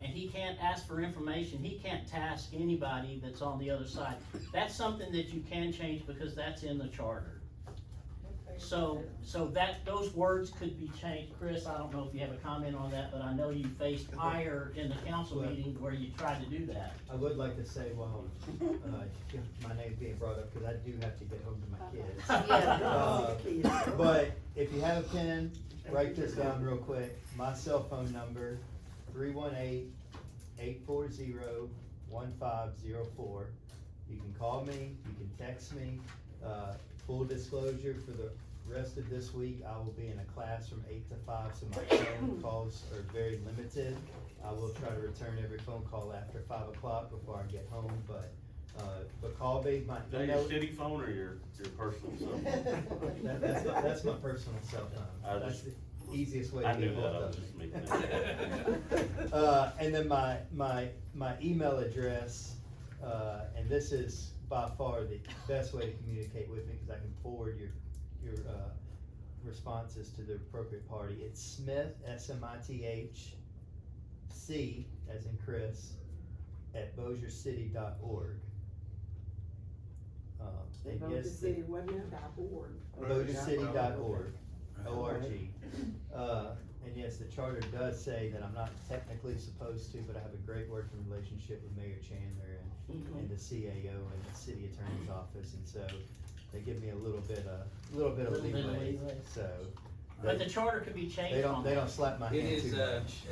and he can't ask for information, he can't task anybody that's on the other side. That's something that you can change, because that's in the charter. So that, those words could be changed. Chris, I don't know if you have a comment on that, but I know you faced ire in the council meeting where you tried to do that. I would like to say, well, my name's being brought up, cause I do have to get home to my kids. But if you have a pen, write this down real quick. My cell phone number, 318-840-1504. You can call me, you can text me. Full disclosure, for the rest of this week, I will be in a class from 8 to 5, so my phone calls are very limited. I will try to return every phone call after 5 o'clock before I get home, but call me, my Is that email. your city phone or your personal cell phone? That's my personal cell phone. I That's just- the easiest way I to knew get that, hold I of was me. just making that. And then my email address, and this is by far the best way to communicate with me, because I can forward your responses to the appropriate party. It's Smith, SMITHC, as in Chris, at BozierCity.org. And yes, BozierCity.org, O-R-G. And yes, the charter does say that I'm not technically supposed to, but I have a great working relationship with Mayor Chandler and the CAO and the city attorney's office, and so they give me a little bit of leeway, so. But the charter could be changed They on don't that. slap my It hand is, too much.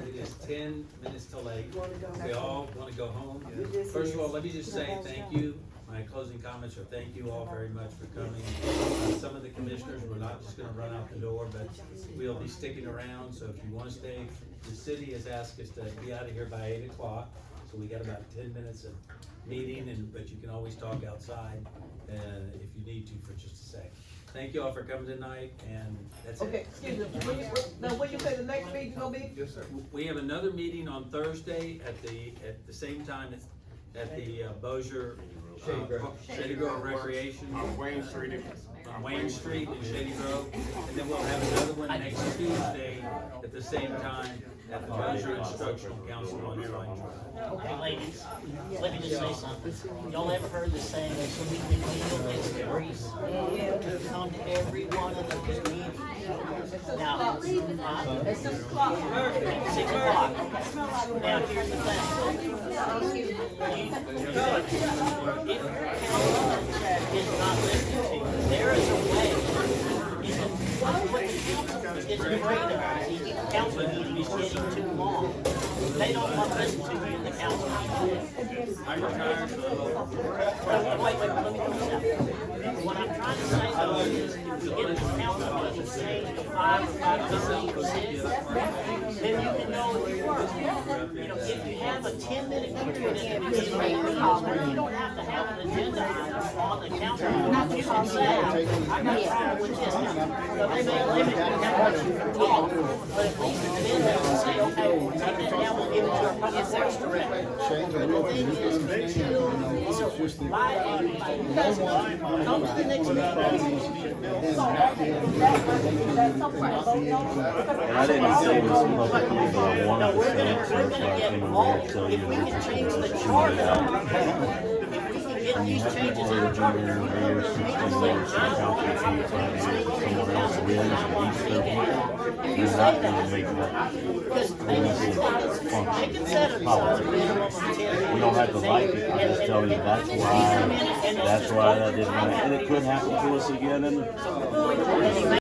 it is 10 minutes till 8. We all wanna go home. First of all, let me just say thank you. My closing comments are thank you all very much for coming. Some of the commissioners, we're not just gonna run out the door, but we'll be sticking around, so if you wanna stay, the city has asked us to be out of here by 8 o'clock. So we got about 10 minutes of meeting, but you can always talk outside, if you need to for just a second. Thank you all for coming tonight, and that's it. Okay, excuse me, now when you say the next meeting gonna be? Yes, sir. We have another meeting on Thursday at the same time at the Bossier Shady Grove. Shady Grove Recreation. On Wayne Street. On Wayne Street in Shady Grove, and then we'll have another one next Tuesday at the same time at the Bossier Instructional Council on Slide Drive. Okay, ladies, let me just say something. Y'all ever heard the saying, so we can deal makes the grease? Come to every one of those meetings. Now, It's 6 o'clock. 6 o'clock. Now, here's the thing. If your council is not listening to you, there is a way. What the council is afraid of is the council meeting is getting too long. They don't want to listen to you in the council meeting. I'm retired, so Wait, let me finish that. What I'm trying to say though is, if you get the council meeting changed to 5 or 5:30 or 6, then you can know if you work. You know, if you have a 10-minute period at the beginning of the meeting, you don't have to have an agenda item on the council. You can say, I'm not trying with this. Now, they may limit you how much you can talk, but at least then they can say, okay, we'll take that down, we'll give it to our public works director. And the thing is, come to the next meeting. I didn't say this was No, we're gonna get all, if we can change the charter, if we can get these changes in the charter, if we come to the meeting and say, I want an opportunity to speak to the council, and I want to speak to him. If you say that, because they can set aside a minimum of 10 minutes. You don't have to like it, I just tell you that's why that didn't happen. And it could happen to us again in